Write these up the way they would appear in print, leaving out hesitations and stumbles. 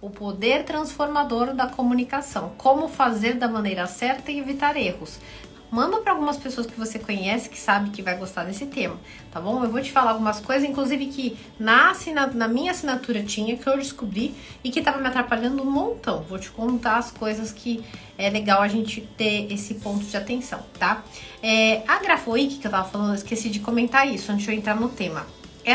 o poder transformador da comunicação. Como fazer da maneira certa e evitar erros. Manda para algumas pessoas que você conhece, que sabe que vai gostar desse tema, tá bom? Eu vou te falar algumas coisas, inclusive que na minha assinatura tinha, que eu descobri e que tava me atrapalhando um montão. Vou te contar as coisas que é legal a gente ter esse ponto de atenção, tá? A Grafowiki, que eu tava falando, eu esqueci de comentar isso antes de eu entrar no tema.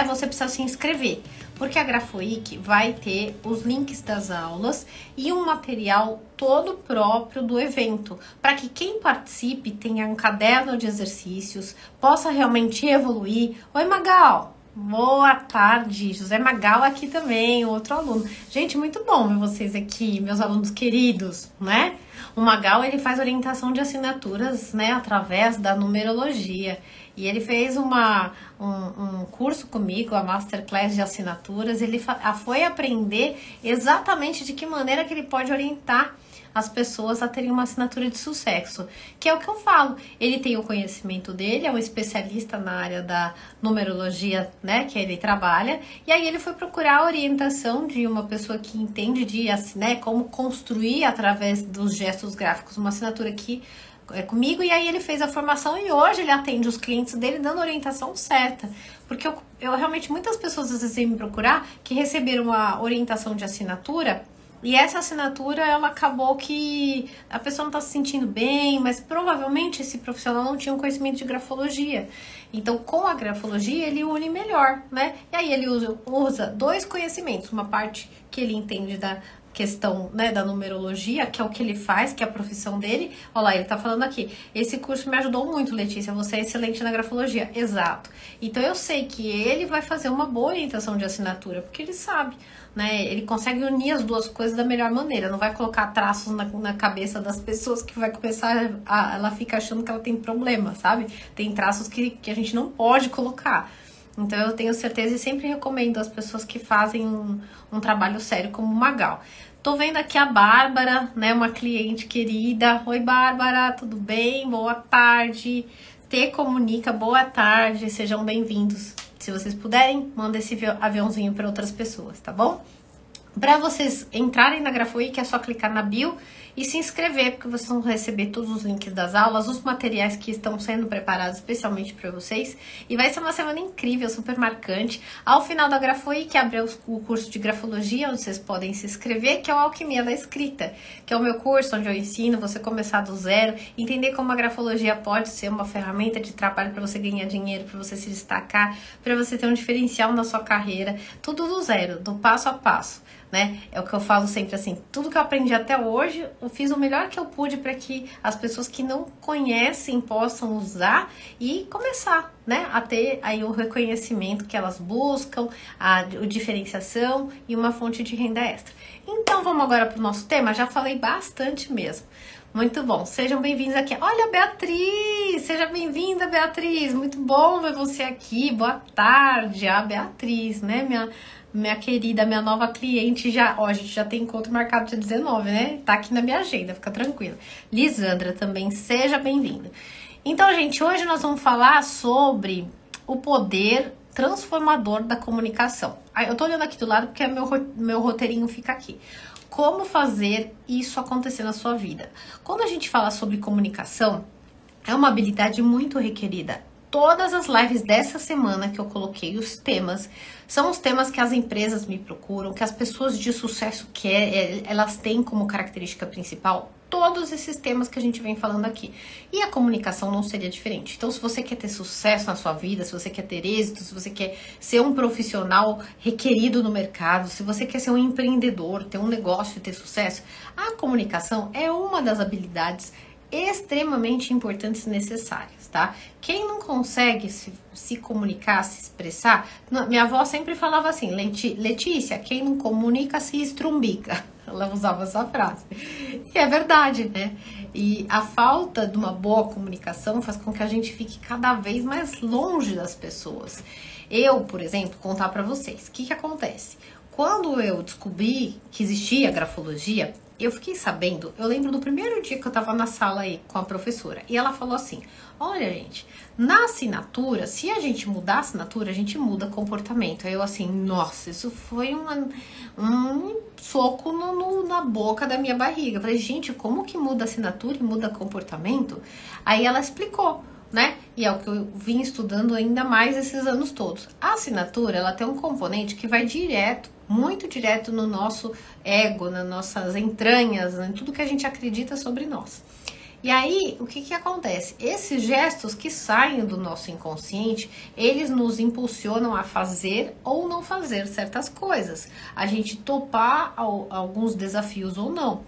Você precisa se inscrever, porque a Grafowiki vai ter os links das aulas e um material todo próprio do evento, para que quem participe tenha um caderno de exercícios, possa realmente evoluir. Oi, Magal! Boa tarde, José Magal aqui também, outro aluno. Gente, muito bom ver vocês aqui, meus alunos queridos, né? O Magal, ele faz orientação de assinaturas, né, através da numerologia. E ele fez um curso comigo, a Masterclass de assinaturas. Ele foi aprender exatamente de que maneira que ele pode orientar as pessoas a terem uma assinatura de sucesso, que é o que eu falo. Ele tem o conhecimento dele, é um especialista na área da numerologia, né, que ele trabalha, e aí ele foi procurar a orientação de uma pessoa que entende de, né, como construir através dos gestos gráficos uma assinatura que comigo, e aí ele fez a formação e hoje ele atende os clientes dele dando a orientação certa, porque eu realmente, muitas pessoas às vezes vêm me procurar que receberam uma orientação de assinatura e essa assinatura, ela acabou que a pessoa não está se sentindo bem, mas provavelmente esse profissional não tinha um conhecimento de grafologia. Então, com a grafologia, ele une melhor, né? E aí ele usa dois conhecimentos, uma parte que ele entende da questão, né, da numerologia, que é o que ele faz, que é a profissão dele. Olha lá, ele tá falando aqui, esse curso me ajudou muito, Letícia, você é excelente na grafologia. Exato. Então eu sei que ele vai fazer uma boa orientação de assinatura, porque ele sabe, né, ele consegue unir as duas coisas da melhor maneira, não vai colocar traços na cabeça das pessoas que vai começar ela fica achando que ela tem problema, sabe? Tem traços que a gente não pode colocar. Então eu tenho certeza e sempre recomendo às pessoas que fazem um trabalho sério como o Magal. Tô vendo aqui a Bárbara, né, uma cliente querida. Oi, Bárbara, tudo bem? Boa tarde. T Comunica, boa tarde, sejam bem-vindos. Se vocês puderem, manda esse aviãozinho para outras pessoas, tá bom? Para vocês entrarem na Grafowiki é só clicar na bio e se inscrever, porque vocês vão receber todos os links das aulas, os materiais que estão sendo preparados especialmente para vocês. E vai ser uma semana incrível, super marcante. Ao final da Grafowiki, abre o curso de grafologia, onde vocês podem se inscrever, que é o Alquimia da Escrita, que é o meu curso onde eu ensino você começar do zero, entender como a grafologia pode ser uma ferramenta de trabalho para você ganhar dinheiro, para você se destacar, para você ter um diferencial na sua carreira, tudo do zero, do passo a passo. Né? É o que eu falo sempre assim, tudo que eu aprendi até hoje, eu fiz o melhor que eu pude para que as pessoas que não conhecem possam usar e começar, né, a ter aí o reconhecimento que elas buscam, a diferenciação e uma fonte de renda extra. Então vamos agora para o nosso tema, já falei bastante mesmo. Muito bom, sejam bem-vindos aqui. Olha, Beatriz, seja bem-vinda, Beatriz, muito bom ver você aqui, boa tarde. A Beatriz, né, minha querida, minha nova cliente, a gente já tem encontro marcado dia 19, né? Tá aqui na minha agenda, fica tranquila. Lisandra também, seja bem-vinda. Então, gente, hoje nós vamos falar sobre o poder transformador da comunicação. Eu tô olhando aqui do lado porque meu roteirinho fica aqui. Como fazer isso acontecer na sua vida? Quando a gente fala sobre comunicação, é uma habilidade muito requerida. Todas as lives dessa semana que eu coloquei, os temas, são os temas que as empresas me procuram, que as pessoas de sucesso querem, elas têm como característica principal todos esses temas que a gente vem falando aqui. E a comunicação não seria diferente. Então, se você quer ter sucesso na sua vida, se você quer ter êxito, se você quer ser um profissional requerido no mercado, se você quer ser um empreendedor, ter um negócio e ter sucesso, a comunicação é uma das habilidades extremamente importantes e necessárias, tá? Quem não consegue se comunicar, se expressar, minha avó sempre falava assim, Letícia, quem não comunica se estrumbica. Ela usava essa frase. E é verdade, né? E a falta de uma boa comunicação faz com que a gente fique cada vez mais longe das pessoas. Eu, por exemplo, contar pra vocês, o que acontece? Quando eu descobri que existia grafologia, eu fiquei sabendo, eu lembro do primeiro dia que eu tava na sala aí com a professora, e ela falou assim, olha gente, na assinatura, se a gente mudar a assinatura, a gente muda comportamento. Aí eu assim, nossa, isso foi um soco na boca da minha barriga. Eu falei, gente, como que muda a assinatura e muda comportamento? Aí ela explicou, né? E é o que eu vim estudando ainda mais esses anos todos. A assinatura, ela tem um componente que vai direto, muito direto no nosso ego, nas nossas entranhas, em tudo que a gente acredita sobre nós. E aí, o que acontece? Esses gestos que saem do nosso inconsciente, eles nos impulsionam a fazer ou não fazer certas coisas. A gente topar alguns desafios ou não.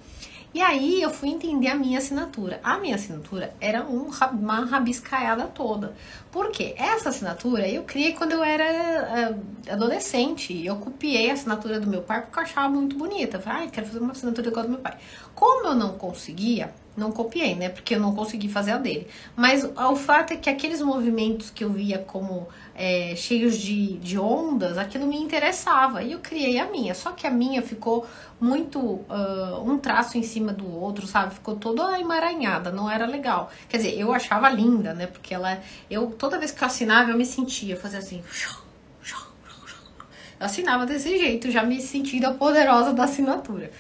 E aí eu fui entender a minha assinatura. A minha assinatura era uma rabiscaiada toda. Por quê? Essa assinatura eu criei quando eu era adolescente. Eu copiei a assinatura do meu pai porque eu achava muito bonita. Eu falei, quero fazer uma assinatura igual do meu pai. Como eu não conseguia, não copiei, né? Porque eu não consegui fazer a dele. Mas o fato é que aqueles movimentos que eu via como cheios de ondas, aquilo me interessava. E eu criei a minha. Só que a minha ficou muito um traço em cima do outro, sabe? Ficou toda emaranhada, não era legal. Quer dizer, eu achava linda, né? Porque toda vez que eu assinava, eu me sentia, fazia assim. Eu assinava desse jeito, já me sentindo a poderosa da assinatura.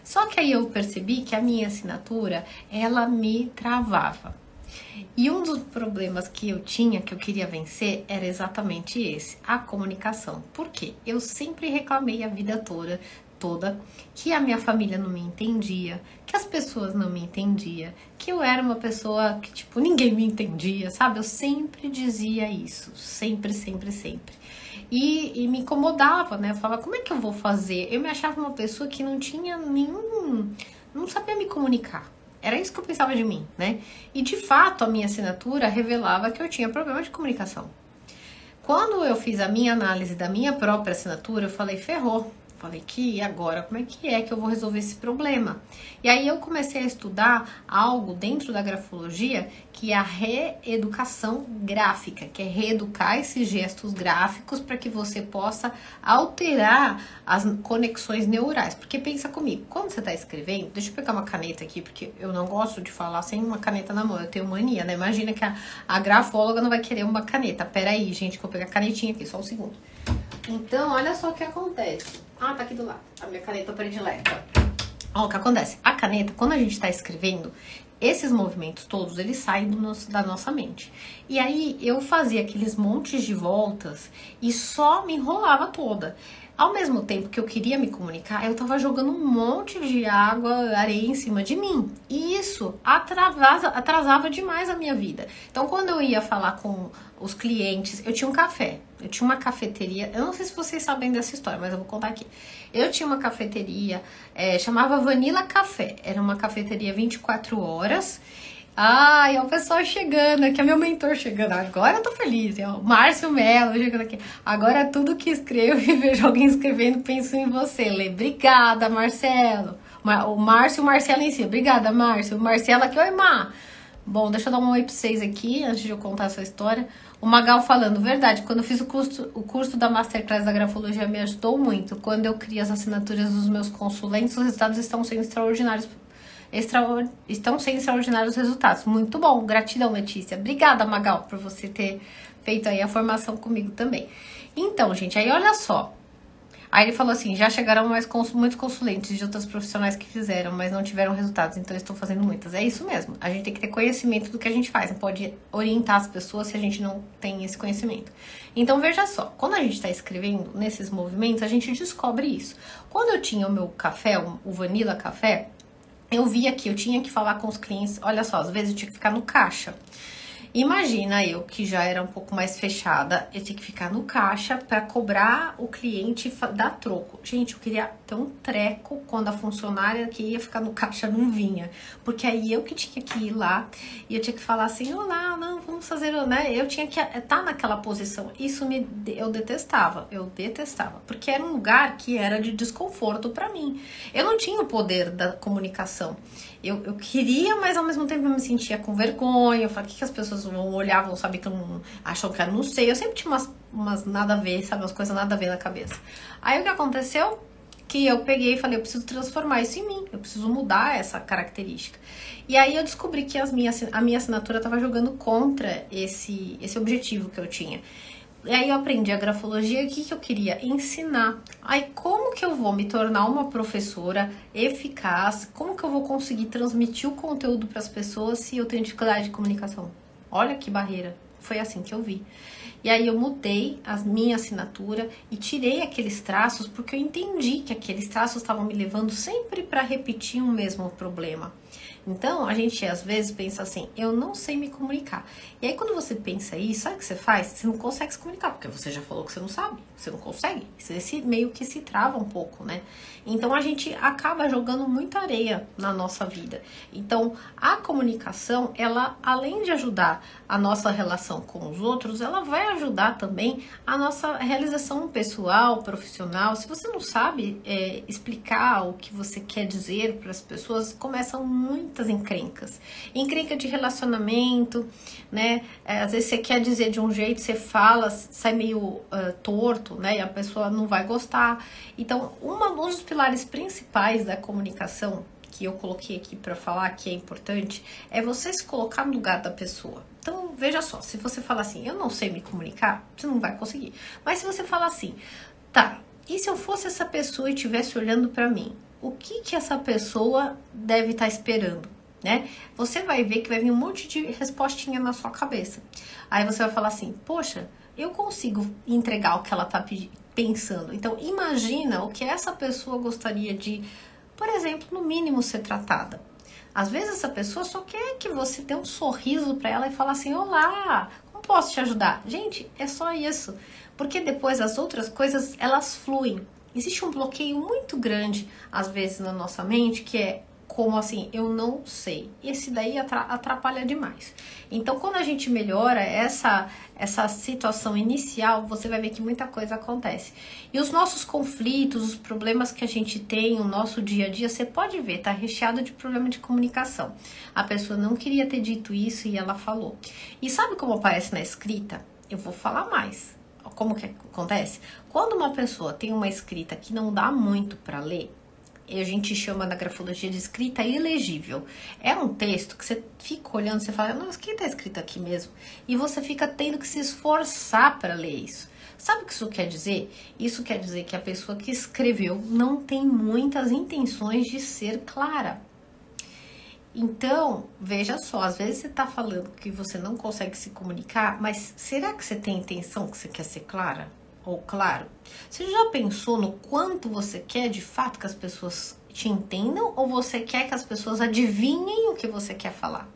Só que aí eu percebi que a minha assinatura, ela me travava. E um dos problemas que eu tinha, que eu queria vencer, era exatamente esse, a comunicação. Por quê? Eu sempre reclamei a vida toda que a minha família não me entendia, que as pessoas não me entendiam, que eu era uma pessoa que, tipo, ninguém me entendia, sabe? Eu sempre dizia isso, sempre. E me incomodava, né? Eu falava, como é que eu vou fazer? Eu me achava uma pessoa que não tinha não sabia me comunicar. Era isso que eu pensava de mim, né? E de fato a minha assinatura revelava que eu tinha problema de comunicação. Quando eu fiz a minha análise da minha própria assinatura, eu falei, ferrou. Falei, e agora? Como é que eu vou resolver esse problema? E aí eu comecei a estudar algo dentro da grafologia, que é a reeducação gráfica, que é reeducar esses gestos gráficos para que você possa alterar as conexões neurais. Porque pensa comigo, quando você está escrevendo, deixa eu pegar uma caneta aqui, porque eu não gosto de falar sem uma caneta na mão, eu tenho mania, né? Imagina que a grafóloga não vai querer uma caneta. Pera aí, gente, que eu vou pegar a canetinha aqui, só um segundo. Então, olha só o que acontece. Ah, tá aqui do lado, a minha caneta predileta. Ó, o que acontece? A caneta, quando a gente tá escrevendo, esses movimentos todos, eles saem da nossa mente. E aí, eu fazia aqueles montes de voltas e só me enrolava toda. Ao mesmo tempo que eu queria me comunicar, eu tava jogando um monte de água, areia em cima de mim. E isso atrasava demais a minha vida. Então, quando eu ia falar com os clientes, eu tinha um café. Eu tinha uma cafeteria, eu não sei se vocês sabem dessa história, mas eu vou contar aqui. Eu tinha uma cafeteria, chamava Vanilla Café. Era uma cafeteria 24 horas. Ai, é o pessoal chegando, aqui é meu mentor chegando. Agora eu tô feliz, é o Márcio Mello chegando aqui. Agora tudo que escrevo e vejo alguém escrevendo, penso em você. Lê, obrigada, Marcelo. O Márcio e o Marcelo em si. Obrigada, Márcio. O Marcelo aqui, oi, Má. Bom, deixa eu dar um oi pra vocês aqui, antes de eu contar essa história. O Magal falando, verdade, quando eu fiz o curso da Masterclass da Grafologia me ajudou muito. Quando eu criei as assinaturas dos meus consulentes, os resultados estão sendo extraordinários. Estão sendo extraordinários resultados. Muito bom, gratidão, Letícia. Obrigada, Magal, por você ter feito aí a formação comigo também. Então, gente, aí olha só. Aí ele falou assim, já chegaram muitos consulentes de outras profissionais que fizeram, mas não tiveram resultados, então eu estou fazendo muitas. É isso mesmo, a gente tem que ter conhecimento do que a gente faz, não pode orientar as pessoas se a gente não tem esse conhecimento. Então veja só, quando a gente está escrevendo nesses movimentos, a gente descobre isso. Quando eu tinha o meu café, o Vanilla Café, eu via que eu tinha que falar com os clientes, olha só, às vezes eu tinha que ficar no caixa. Imagina eu, que já era um pouco mais fechada, eu tinha que ficar no caixa para cobrar o cliente e dar troco. Gente, eu queria ter um treco quando a funcionária que ia ficar no caixa não vinha. Porque aí eu que tinha que ir lá e eu tinha que falar assim, olá, não, vamos fazer, né? Eu tinha que estar naquela posição. Isso eu detestava, porque era um lugar que era de desconforto para mim. Eu não tinha o poder da comunicação. Eu queria, mas ao mesmo tempo eu me sentia com vergonha. Eu falei, o que as pessoas vão olhar, vão saber que eu não... Acham que eu não sei. Eu sempre tinha umas nada a ver, sabe? Umas coisas nada a ver na cabeça. Aí o que aconteceu? que eu peguei e falei, eu preciso transformar isso em mim, eu preciso mudar essa característica. E aí eu descobri que a minha assinatura estava jogando contra esse objetivo que eu tinha. E aí eu aprendi a grafologia e o que eu queria? Ensinar. Aí como que eu vou me tornar uma professora eficaz? Como que eu vou conseguir transmitir o conteúdo para as pessoas se eu tenho dificuldade de comunicação? Olha que barreira. Foi assim que eu vi. E aí eu mudei a minha assinatura e tirei aqueles traços porque eu entendi que aqueles traços estavam me levando sempre para repetir um mesmo problema. Então, a gente às vezes pensa assim, eu não sei me comunicar. E aí quando você pensa isso, sabe o que você faz? Você não consegue se comunicar, porque você já falou que você não sabe, você não consegue. Você meio que se trava um pouco, né? Então a gente acaba jogando muita areia na nossa vida. Então, a comunicação, ela além de ajudar a nossa relação com os outros, ela vai ajudar também a nossa realização pessoal, profissional. Se você não sabe explicar o que você quer dizer para as pessoas, começam muitas encrencas. Encrenca de relacionamento, né? Às vezes você quer dizer de um jeito, você fala, sai meio torto, né? E a pessoa não vai gostar. Então, um dos pilares principais da comunicação que eu coloquei aqui para falar que é importante é você se colocar no lugar da pessoa. Então, veja só, se você falar assim, eu não sei me comunicar, você não vai conseguir. Mas se você falar assim, tá, e se eu fosse essa pessoa e estivesse olhando para mim, o que essa pessoa deve estar esperando, né? Você vai ver que vai vir um monte de respostinha na sua cabeça. Aí você vai falar assim, poxa, eu consigo entregar o que ela tá pensando. Então, imagina o que essa pessoa gostaria de, por exemplo, no mínimo ser tratada. Às vezes essa pessoa só quer que você dê um sorriso para ela e fale assim, olá, como posso te ajudar? Gente, é só isso. Porque depois as outras coisas, elas fluem. Existe um bloqueio muito grande, às vezes, na nossa mente, que é como assim, eu não sei. Esse daí atrapalha demais. Então, quando a gente melhora essa situação inicial, você vai ver que muita coisa acontece. E os nossos conflitos, os problemas que a gente tem, o nosso dia a dia, você pode ver, tá recheado de problema de comunicação. A pessoa não queria ter dito isso e ela falou. E sabe como aparece na escrita? Eu vou falar mais. Como que acontece? Quando uma pessoa tem uma escrita que não dá muito para ler, a gente chama na grafologia de escrita ilegível. É um texto que você fica olhando, você fala, nossa, o que está escrito aqui mesmo? E você fica tendo que se esforçar para ler isso. Sabe o que isso quer dizer? Isso quer dizer que a pessoa que escreveu não tem muitas intenções de ser clara. Então, veja só, às vezes você está falando que você não consegue se comunicar, mas será que você tem intenção que você quer ser clara? Ou claro? Você já pensou no quanto você quer de fato que as pessoas te entendam ou você quer que as pessoas adivinhem o que você quer falar?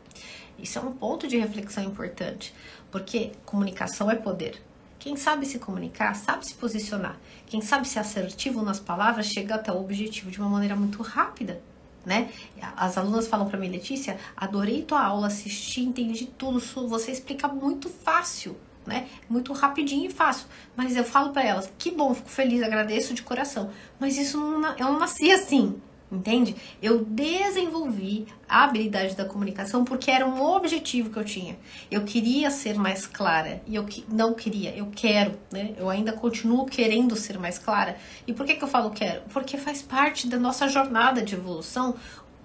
Isso é um ponto de reflexão importante, porque comunicação é poder. Quem sabe se comunicar, sabe se posicionar. Quem sabe ser assertivo nas palavras, chega até o objetivo de uma maneira muito rápida. Né? As alunas falam para mim, Letícia, adorei tua aula, assisti, entendi tudo, você explica muito fácil, né? Muito rapidinho e fácil. Mas eu falo para elas, que bom, fico feliz, agradeço de coração. Mas isso eu não nasci assim, entende? Eu desenvolvi a habilidade da comunicação porque era um objetivo que eu tinha. Eu queria ser mais clara e eu não queria, eu quero, né? Eu ainda continuo querendo ser mais clara. E por que eu falo quero? Porque faz parte da nossa jornada de evolução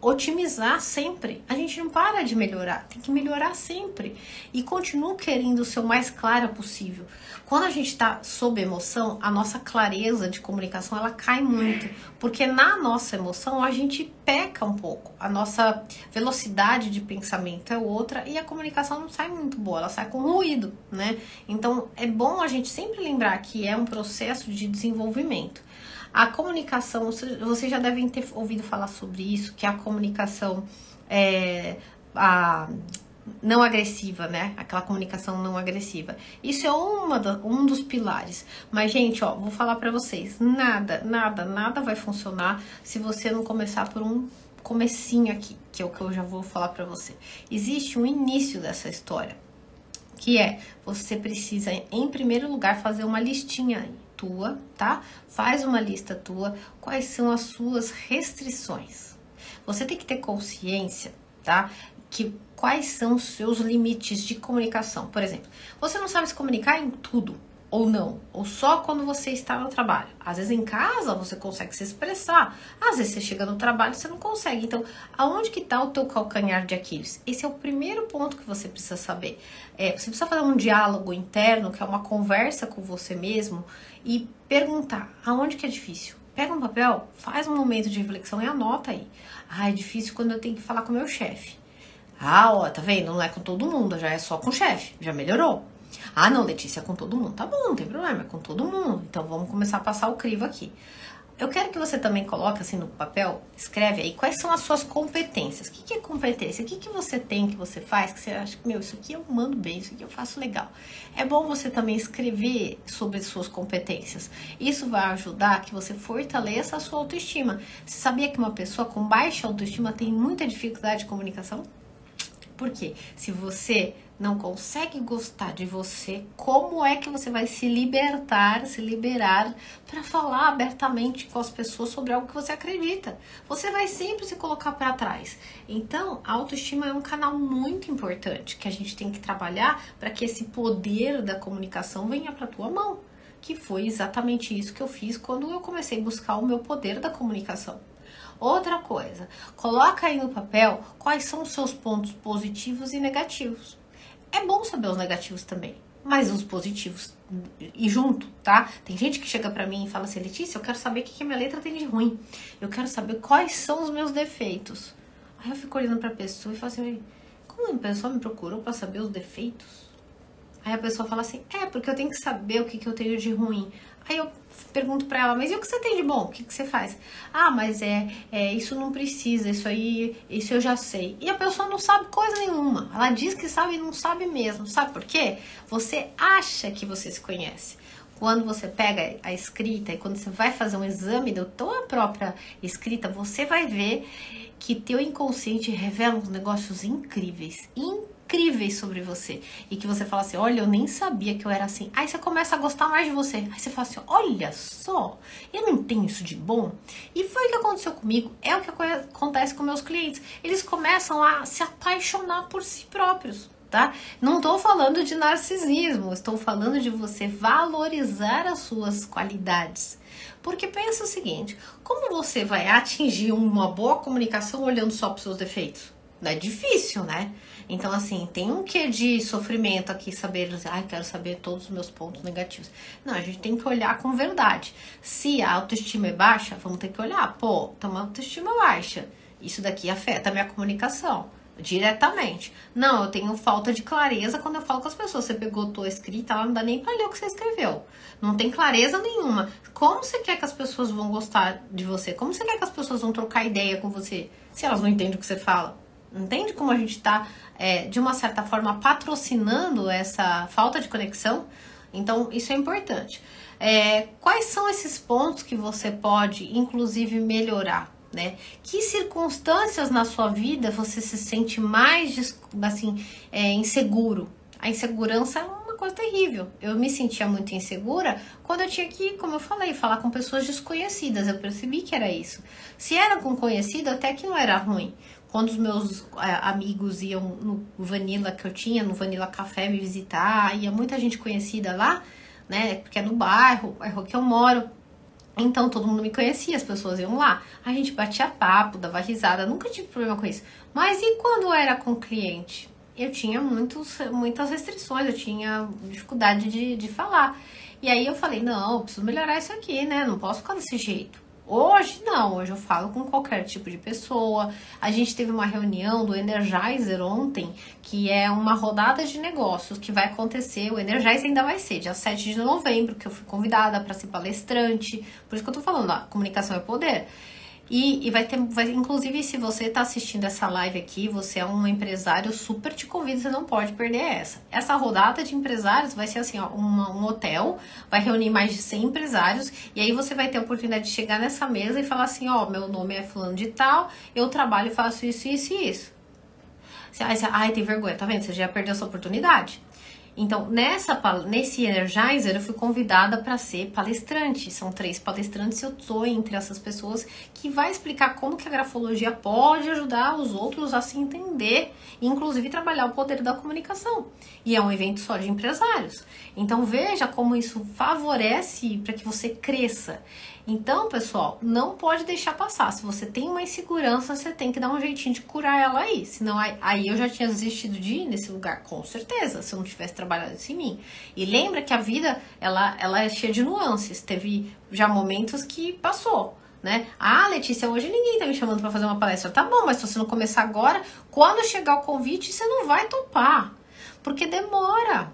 otimizar sempre. A gente não para de melhorar, tem que melhorar sempre. E continuo querendo ser o mais clara possível. Quando a gente está sob emoção, a nossa clareza de comunicação ela cai muito. Porque na nossa emoção a gente peca um pouco. A nossa velocidade de pensamento é outra e a comunicação não sai muito boa, ela sai com ruído, né? Então é bom a gente sempre lembrar que é um processo de desenvolvimento. A comunicação, vocês já devem ter ouvido falar sobre isso, que a comunicação não agressiva, né? Aquela comunicação não agressiva. Isso é um dos pilares. Mas, gente, ó, vou falar pra vocês, nada vai funcionar se você não começar por um comecinho aqui, que é o que eu já vou falar pra você. Existe um início dessa história, que é, você precisa, em primeiro lugar, fazer uma listinha tua, tá? Faz uma lista tua, quais são as suas restrições. Você tem que ter consciência, tá? Que quais são os seus limites de comunicação. Por exemplo, você não sabe se comunicar em tudo. ou não, ou só quando você está no trabalho. Às vezes em casa você consegue se expressar, às vezes você chega no trabalho e você não consegue. Então, aonde que está o teu calcanhar de Aquiles? Esse é o primeiro ponto que você precisa saber. Você precisa fazer um diálogo interno, que é uma conversa com você mesmo, e perguntar aonde que é difícil. Pega um papel, faz um momento de reflexão e anota aí. É difícil quando eu tenho que falar com o meu chefe. Ó, tá vendo? Não é com todo mundo, já é só com o chefe, já melhorou. Não, Letícia, é com todo mundo. Tá bom, não tem problema, é com todo mundo. Então vamos começar a passar o crivo aqui. Eu quero que você também coloque assim no papel, escreve aí quais são as suas competências. O que é competência? O que você tem, que você faz, que você acha que, isso aqui eu mando bem, isso aqui eu faço legal. É bom você também escrever sobre as suas competências. Isso vai ajudar que você fortaleça a sua autoestima. Você sabia que uma pessoa com baixa autoestima tem muita dificuldade de comunicação? Por quê? Se você não consegue gostar de você, como é que você vai se libertar, se liberar para falar abertamente com as pessoas sobre algo que você acredita? Você vai sempre se colocar para trás. Então, a autoestima é um canal muito importante que a gente tem que trabalhar para que esse poder da comunicação venha para tua mão. Que foi exatamente isso que eu fiz quando eu comecei a buscar o meu poder da comunicação. Outra coisa, coloca aí no papel quais são os seus pontos positivos e negativos. É bom saber os negativos também, mas os positivos e junto, tá? Tem gente que chega pra mim e fala assim, Letícia, eu quero saber o que a minha letra tem de ruim. Eu quero saber quais são os meus defeitos. Aí eu fico olhando pra pessoa e falo assim, como a pessoa me procurou pra saber os defeitos? Aí a pessoa fala assim, porque eu tenho que saber o que eu tenho de ruim. Aí eu pergunto pra ela, mas e o que você tem de bom? O que você faz? Mas isso não precisa, isso eu já sei. E a pessoa não sabe coisa nenhuma. Ela diz que sabe e não sabe mesmo. Sabe por quê? Você acha que você se conhece. Quando você pega a escrita e quando você vai fazer um exame da tua própria escrita, você vai ver que teu inconsciente revela uns negócios incríveis sobre você. E que você fala assim, olha, eu nem sabia que eu era assim. Aí você começa a gostar mais de você. Aí você fala assim, olha só, eu não tenho isso de bom. E foi o que aconteceu comigo. É o que acontece com meus clientes. Eles começam a se apaixonar por si próprios. Tá? Não estou falando de narcisismo, estou falando de você valorizar as suas qualidades. Porque pensa o seguinte, como você vai atingir uma boa comunicação olhando só para os seus defeitos? Não é difícil, né? Então, assim, tem um quê de sofrimento aqui, saber, quero saber todos os meus pontos negativos. Não, a gente tem que olhar com verdade. Se a autoestima é baixa, vamos ter que olhar, tem uma autoestima baixa. Isso daqui afeta a minha comunicação. Diretamente. Não, eu tenho falta de clareza quando eu falo com as pessoas. Você pegou tua escrita, ela não dá nem pra ler o que você escreveu. Não tem clareza nenhuma. Como você quer que as pessoas vão gostar de você? Como você quer que as pessoas vão trocar ideia com você se elas não entendem o que você fala? Entende como a gente tá, de uma certa forma, patrocinando essa falta de conexão? Então, isso é importante. Quais são esses pontos que você pode, inclusive, melhorar? Né? Que circunstâncias na sua vida você se sente mais assim, inseguro? A insegurança é uma coisa terrível. Eu me sentia muito insegura quando eu tinha que, como eu falei, falar com pessoas desconhecidas. Eu percebi que era isso. Se era com conhecido, até que não era ruim. Quando os meus amigos iam no Vanilla que eu tinha, no Vanilla Café me visitar, ia muita gente conhecida lá, né? Porque é no bairro que eu moro. Então, todo mundo me conhecia, as pessoas iam lá. A gente batia papo, dava risada, nunca tive problema com isso. Mas e quando eu era com cliente? Eu tinha muitas restrições, eu tinha dificuldade de falar. E aí eu falei, não, eu preciso melhorar isso aqui, né? Não posso ficar desse jeito. Hoje não, hoje eu falo com qualquer tipo de pessoa. A gente teve uma reunião do Energizer ontem, que é uma rodada de negócios que vai acontecer. O Energizer ainda vai ser dia 7 de novembro, que eu fui convidada para ser palestrante. Por isso que eu tô falando, a comunicação é poder. E inclusive, se você está assistindo essa live aqui, você é um empresário, super te convido, você não pode perder essa. Essa rodada de empresários vai ser assim, um hotel, vai reunir mais de 100 empresários, e aí você vai ter a oportunidade de chegar nessa mesa e falar assim, meu nome é fulano de tal, eu trabalho e faço isso, isso e isso. Ai, tem vergonha, tá vendo? Você já perdeu essa oportunidade. Então, nesse Energizer, eu fui convidada para ser palestrante. São 3 palestrantes, eu estou entre essas pessoas que vai explicar como que a grafologia pode ajudar os outros a se entender, inclusive trabalhar o poder da comunicação. E é um evento só de empresários. Então, veja como isso favorece para que você cresça. Então, pessoal, não pode deixar passar. Se você tem uma insegurança, você tem que dar um jeitinho de curar ela aí. Senão, aí eu já tinha desistido de ir nesse lugar, com certeza, se eu não tivesse trabalhado isso em mim. E lembra que a vida, ela é cheia de nuances. Teve já momentos que passou, né? Ah, Letícia, hoje ninguém tá me chamando para fazer uma palestra. Tá bom, mas se você não começar agora, quando chegar o convite, você não vai topar. Porque demora.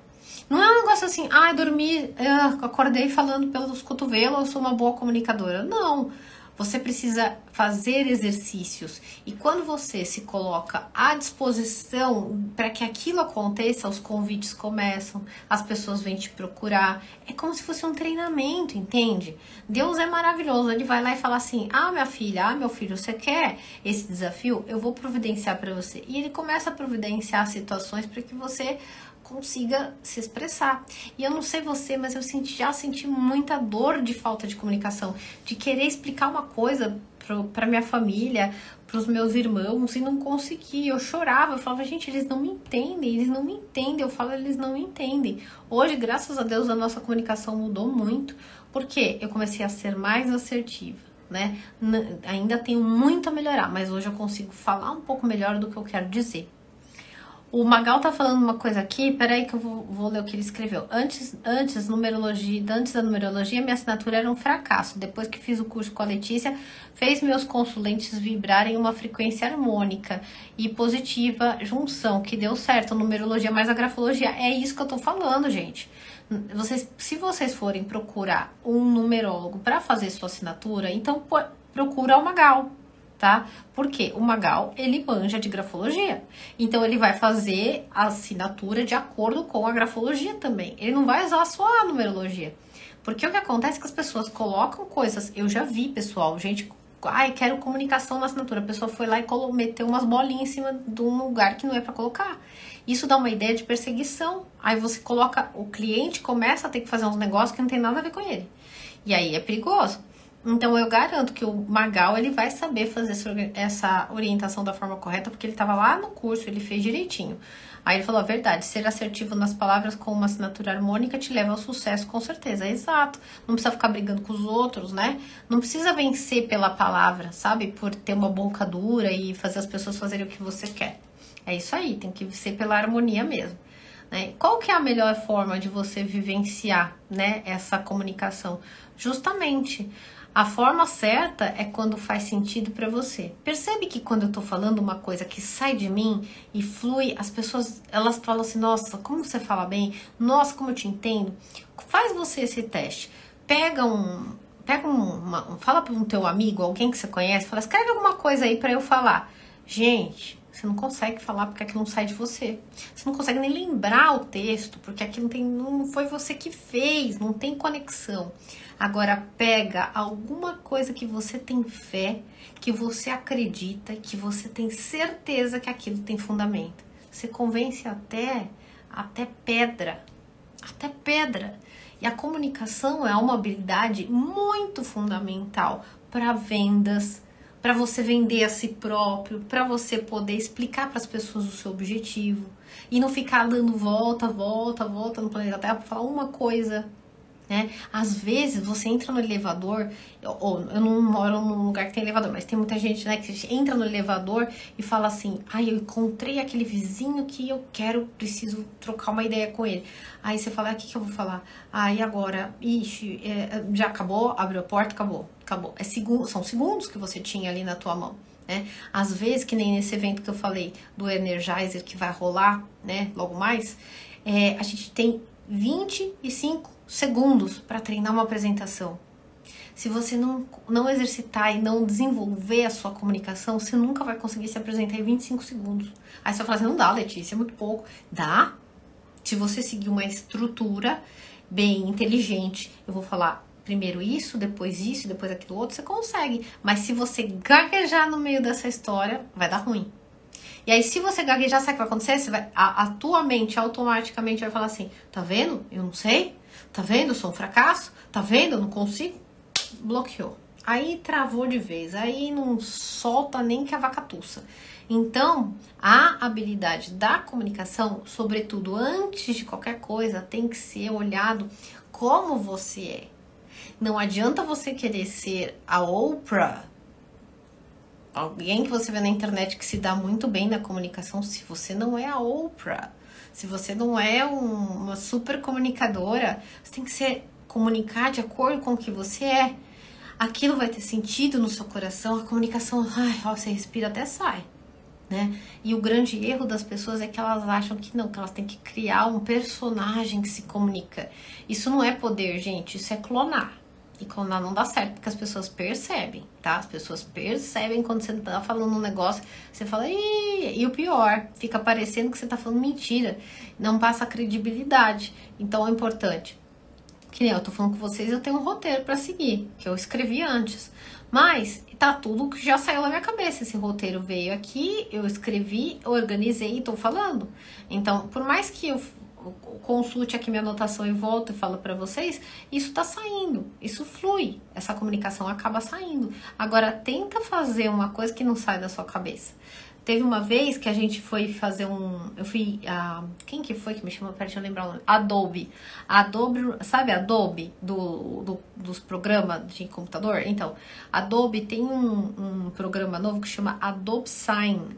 Não é um negócio assim, dormi, acordei falando pelos cotovelos, eu sou uma boa comunicadora. Não, você precisa fazer exercícios. E quando você se coloca à disposição para que aquilo aconteça, os convites começam, as pessoas vêm te procurar. É como se fosse um treinamento, entende? Deus é maravilhoso, ele vai lá e fala assim, minha filha, meu filho, você quer esse desafio? Eu vou providenciar para você. E ele começa a providenciar situações para que você consiga se expressar. E eu não sei você, mas eu já senti muita dor de falta de comunicação, de querer explicar uma coisa para minha família, para os meus irmãos e não consegui. Eu chorava, eu falava, gente, eles não me entendem, eu falo, eles não me entendem. Hoje, graças a Deus, a nossa comunicação mudou muito, porque eu comecei a ser mais assertiva, né? Ainda tenho muito a melhorar, mas hoje eu consigo falar um pouco melhor do que eu quero dizer. O Magal tá falando uma coisa aqui, peraí que eu vou ler o que ele escreveu. Antes da numerologia, minha assinatura era um fracasso. Depois que fiz o curso com a Letícia, fez meus consulentes vibrarem uma frequência harmônica e positiva junção, que deu certo, a numerologia mais a grafologia. É isso que eu tô falando, gente. Se vocês forem procurar um numerólogo para fazer sua assinatura, então procura o Magal. Tá? Porque o Magal, ele manja de grafologia. Então, ele vai fazer a assinatura de acordo com a grafologia também. Ele não vai usar só a numerologia. Porque o que acontece é que as pessoas colocam coisas... Eu já vi, pessoal, gente... quero comunicação na assinatura. A pessoa foi lá e meteu umas bolinhas em cima de um lugar que não é para colocar. Isso dá uma ideia de perseguição. Aí você coloca... O cliente começa a ter que fazer uns negócios que não tem nada a ver com ele. E aí é perigoso. Então, eu garanto que o Magal, ele vai saber fazer essa orientação da forma correta, porque ele estava lá no curso, ele fez direitinho. Aí ele falou a verdade, ser assertivo nas palavras com uma assinatura harmônica te leva ao sucesso, com certeza. Exato. Não precisa ficar brigando com os outros, né? Não precisa vencer pela palavra, sabe? Por ter uma boca dura e fazer as pessoas fazerem o que você quer. É isso aí, tem que ser pela harmonia mesmo. Né? Qual que é a melhor forma de você vivenciar, né, essa comunicação? Justamente... A forma certa é quando faz sentido para você. Percebe que quando eu tô falando uma coisa que sai de mim e flui, as pessoas, elas falam assim, nossa, como você fala bem, nossa, como eu te entendo. Faz você esse teste. Fala para um teu amigo, alguém que você conhece, fala, escreve alguma coisa aí para eu falar. Gente, você não consegue falar porque aquilo não sai de você. Você não consegue nem lembrar o texto, porque aquilo não foi você que fez, não tem conexão. Agora pega alguma coisa que você tem fé, que você acredita, que você tem certeza que aquilo tem fundamento. Você convence até pedra. Até pedra. E a comunicação é uma habilidade muito fundamental para vendas, para você vender a si próprio, para você poder explicar para as pessoas o seu objetivo e não ficar dando volta no planeta Terra para falar uma coisa. Né? Às vezes você entra no elevador, eu não moro num lugar que tem elevador, mas tem muita gente, né, que entra no elevador e fala assim, eu encontrei aquele vizinho que eu preciso trocar uma ideia com ele. Aí você fala, o que eu vou falar? E agora? Ixi, já acabou? Abriu a porta? Acabou. São segundos que você tinha ali na tua mão. Né? Às vezes, que nem nesse evento que eu falei do Energizer que vai rolar, né, logo mais, a gente tem 25 segundos para treinar uma apresentação. Se você não exercitar e não desenvolver a sua comunicação, você nunca vai conseguir se apresentar em 25 segundos. Aí você vai falar assim, não dá, Letícia, é muito pouco. Dá. Se você seguir uma estrutura bem inteligente, eu vou falar primeiro isso, depois aquilo outro, você consegue. Mas se você gaguejar no meio dessa história, vai dar ruim. E aí, se você gaguejar, sabe o que vai acontecer? Você vai, a tua mente automaticamente vai falar assim, tá vendo? Eu não sei. Tá vendo? Eu sou um fracasso. Tá vendo? Eu não consigo. Bloqueou. Aí travou de vez. Aí não solta nem que a vaca tussa. Então, a habilidade da comunicação, sobretudo antes de qualquer coisa, tem que ser olhado como você é. Não adianta você querer ser a Oprah, alguém que você vê na internet que se dá muito bem na comunicação, se você não é a Oprah, se você não é uma super comunicadora, você tem que comunicar de acordo com o que você é. Aquilo vai ter sentido no seu coração, a comunicação, você respira até sai. Né? E o grande erro das pessoas é que elas acham que não, que elas têm que criar um personagem que se comunica. Isso não é poder, gente, isso é clonar. E clonar não dá certo, porque as pessoas percebem, tá? As pessoas percebem quando você tá falando um negócio, você fala, e o pior, fica parecendo que você tá falando mentira, não passa credibilidade. Então é importante. Que nem eu tô falando com vocês, eu tenho um roteiro pra seguir, que eu escrevi antes. Mas tá tudo que já saiu da minha cabeça. Esse roteiro veio aqui, eu escrevi, organizei e tô falando. Então, por mais que eu consulte aqui minha anotação e volto e falo pra vocês, isso tá saindo, isso flui, essa comunicação acaba saindo. Agora, tenta fazer uma coisa que não sai da sua cabeça. Teve uma vez que a gente foi fazer quem que foi que me chamou? Pera, deixa eu lembrar o nome. Adobe, sabe Adobe dos programas de computador? Então, Adobe tem um programa novo que chama Adobe Sign.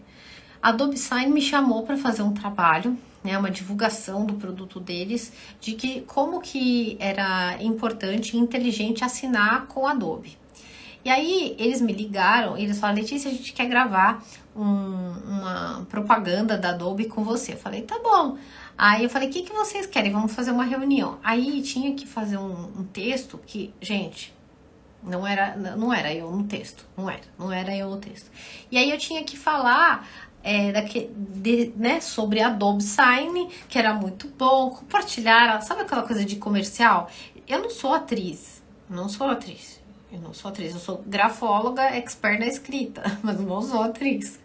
Adobe Sign me chamou para fazer um trabalho, né, uma divulgação do produto deles, de que como que era importante e inteligente assinar com Adobe. E aí eles me ligaram, eles falaram, Letícia, a gente quer gravar uma propaganda da Adobe com você. Eu falei, tá bom. Aí eu falei, o que vocês querem? Vamos fazer uma reunião. Aí tinha que fazer um texto que, gente, não era eu no texto. Não era eu no texto. E aí eu tinha que falar sobre Adobe Sign, que era muito bom, compartilhar, sabe aquela coisa de comercial? Eu não sou atriz, eu sou grafóloga, expert na escrita, mas não sou atriz.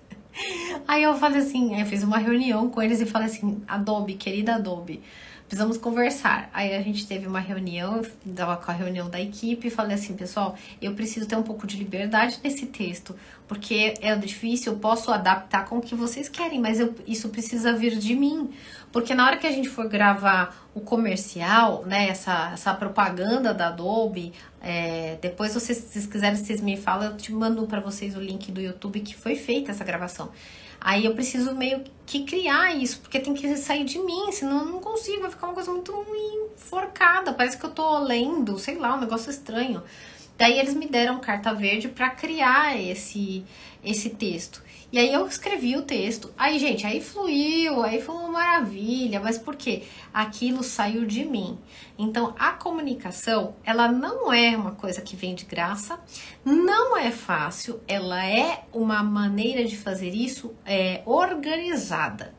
Aí eu falei assim, eu fiz uma reunião com eles e falei assim, Adobe, querida Adobe, precisamos conversar. Aí a gente teve uma reunião, eu tava com a reunião da equipe e falei assim, pessoal, eu preciso ter um pouco de liberdade nesse texto, porque é difícil, eu posso adaptar com o que vocês querem, mas isso precisa vir de mim. Porque na hora que a gente for gravar o comercial, né, essa propaganda da Adobe, depois se vocês quiserem, vocês me falam, eu te mando para vocês o link do YouTube que foi feita essa gravação. Aí eu preciso meio que criar isso, porque tem que sair de mim, senão eu não consigo, vai ficar uma coisa muito enforcada, parece que eu tô lendo, sei lá, um negócio estranho. Daí eles me deram carta verde para criar esse texto. E aí eu escrevi o texto. Aí, gente, aí fluiu, aí foi uma maravilha. Mas por quê? Aquilo saiu de mim. Então, a comunicação, ela não é uma coisa que vem de graça, não é fácil, ela é uma maneira de fazer isso organizada.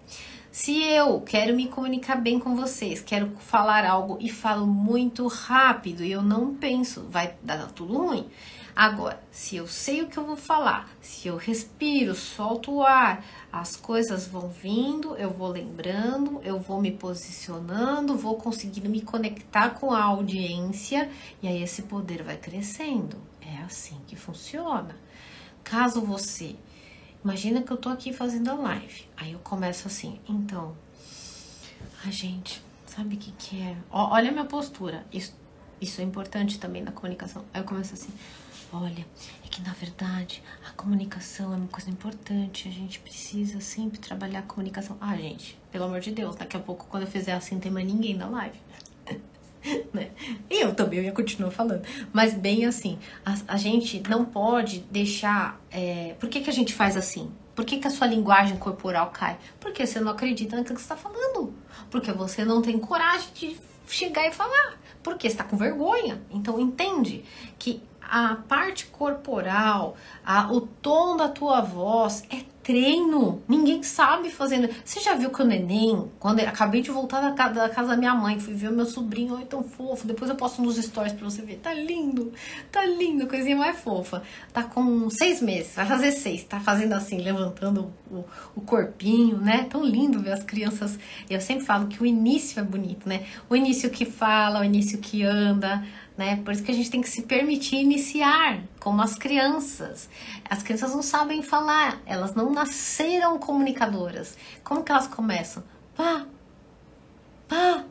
Se eu quero me comunicar bem com vocês, quero falar algo e falo muito rápido e eu não penso, vai dar tudo ruim. Agora, se eu sei o que eu vou falar, se eu respiro, solto o ar, as coisas vão vindo, eu vou lembrando, eu vou me posicionando, vou conseguindo me conectar com a audiência e aí esse poder vai crescendo. É assim que funciona. Caso você... Imagina que eu tô aqui fazendo a live, aí eu começo assim, então... gente, sabe o que é? Olha a minha postura, isso é importante também na comunicação. Aí eu começo assim... Olha, é que na verdade a comunicação é uma coisa importante, a gente precisa sempre trabalhar a comunicação. Gente, pelo amor de Deus, daqui a pouco quando eu fizer assim, tem mais ninguém na live. Né? E eu também ia continuar falando. Mas bem assim, a gente não pode deixar... Por que a gente faz assim? Por que a sua linguagem corporal cai? Porque você não acredita naquilo que você está falando. Porque você não tem coragem de chegar e falar. Porque você está com vergonha. Então entende que a parte corporal, o tom da tua voz, é treino. Ninguém sabe fazendo. Você já viu que o neném, quando eu acabei de voltar da casa da minha mãe, fui ver o meu sobrinho, ai, tão fofo. Depois eu posto nos stories pra você ver. Tá lindo, coisinha mais fofa. Tá com 6 meses, vai fazer 6. Tá fazendo assim, levantando o corpinho, né? Tão lindo ver as crianças. Eu sempre falo que o início é bonito, né? O início que fala, o início que anda, né? Por isso que a gente tem que se permitir iniciar, como as crianças. As crianças não sabem falar, elas não nasceram comunicadoras. Como que elas começam? Pá, pá.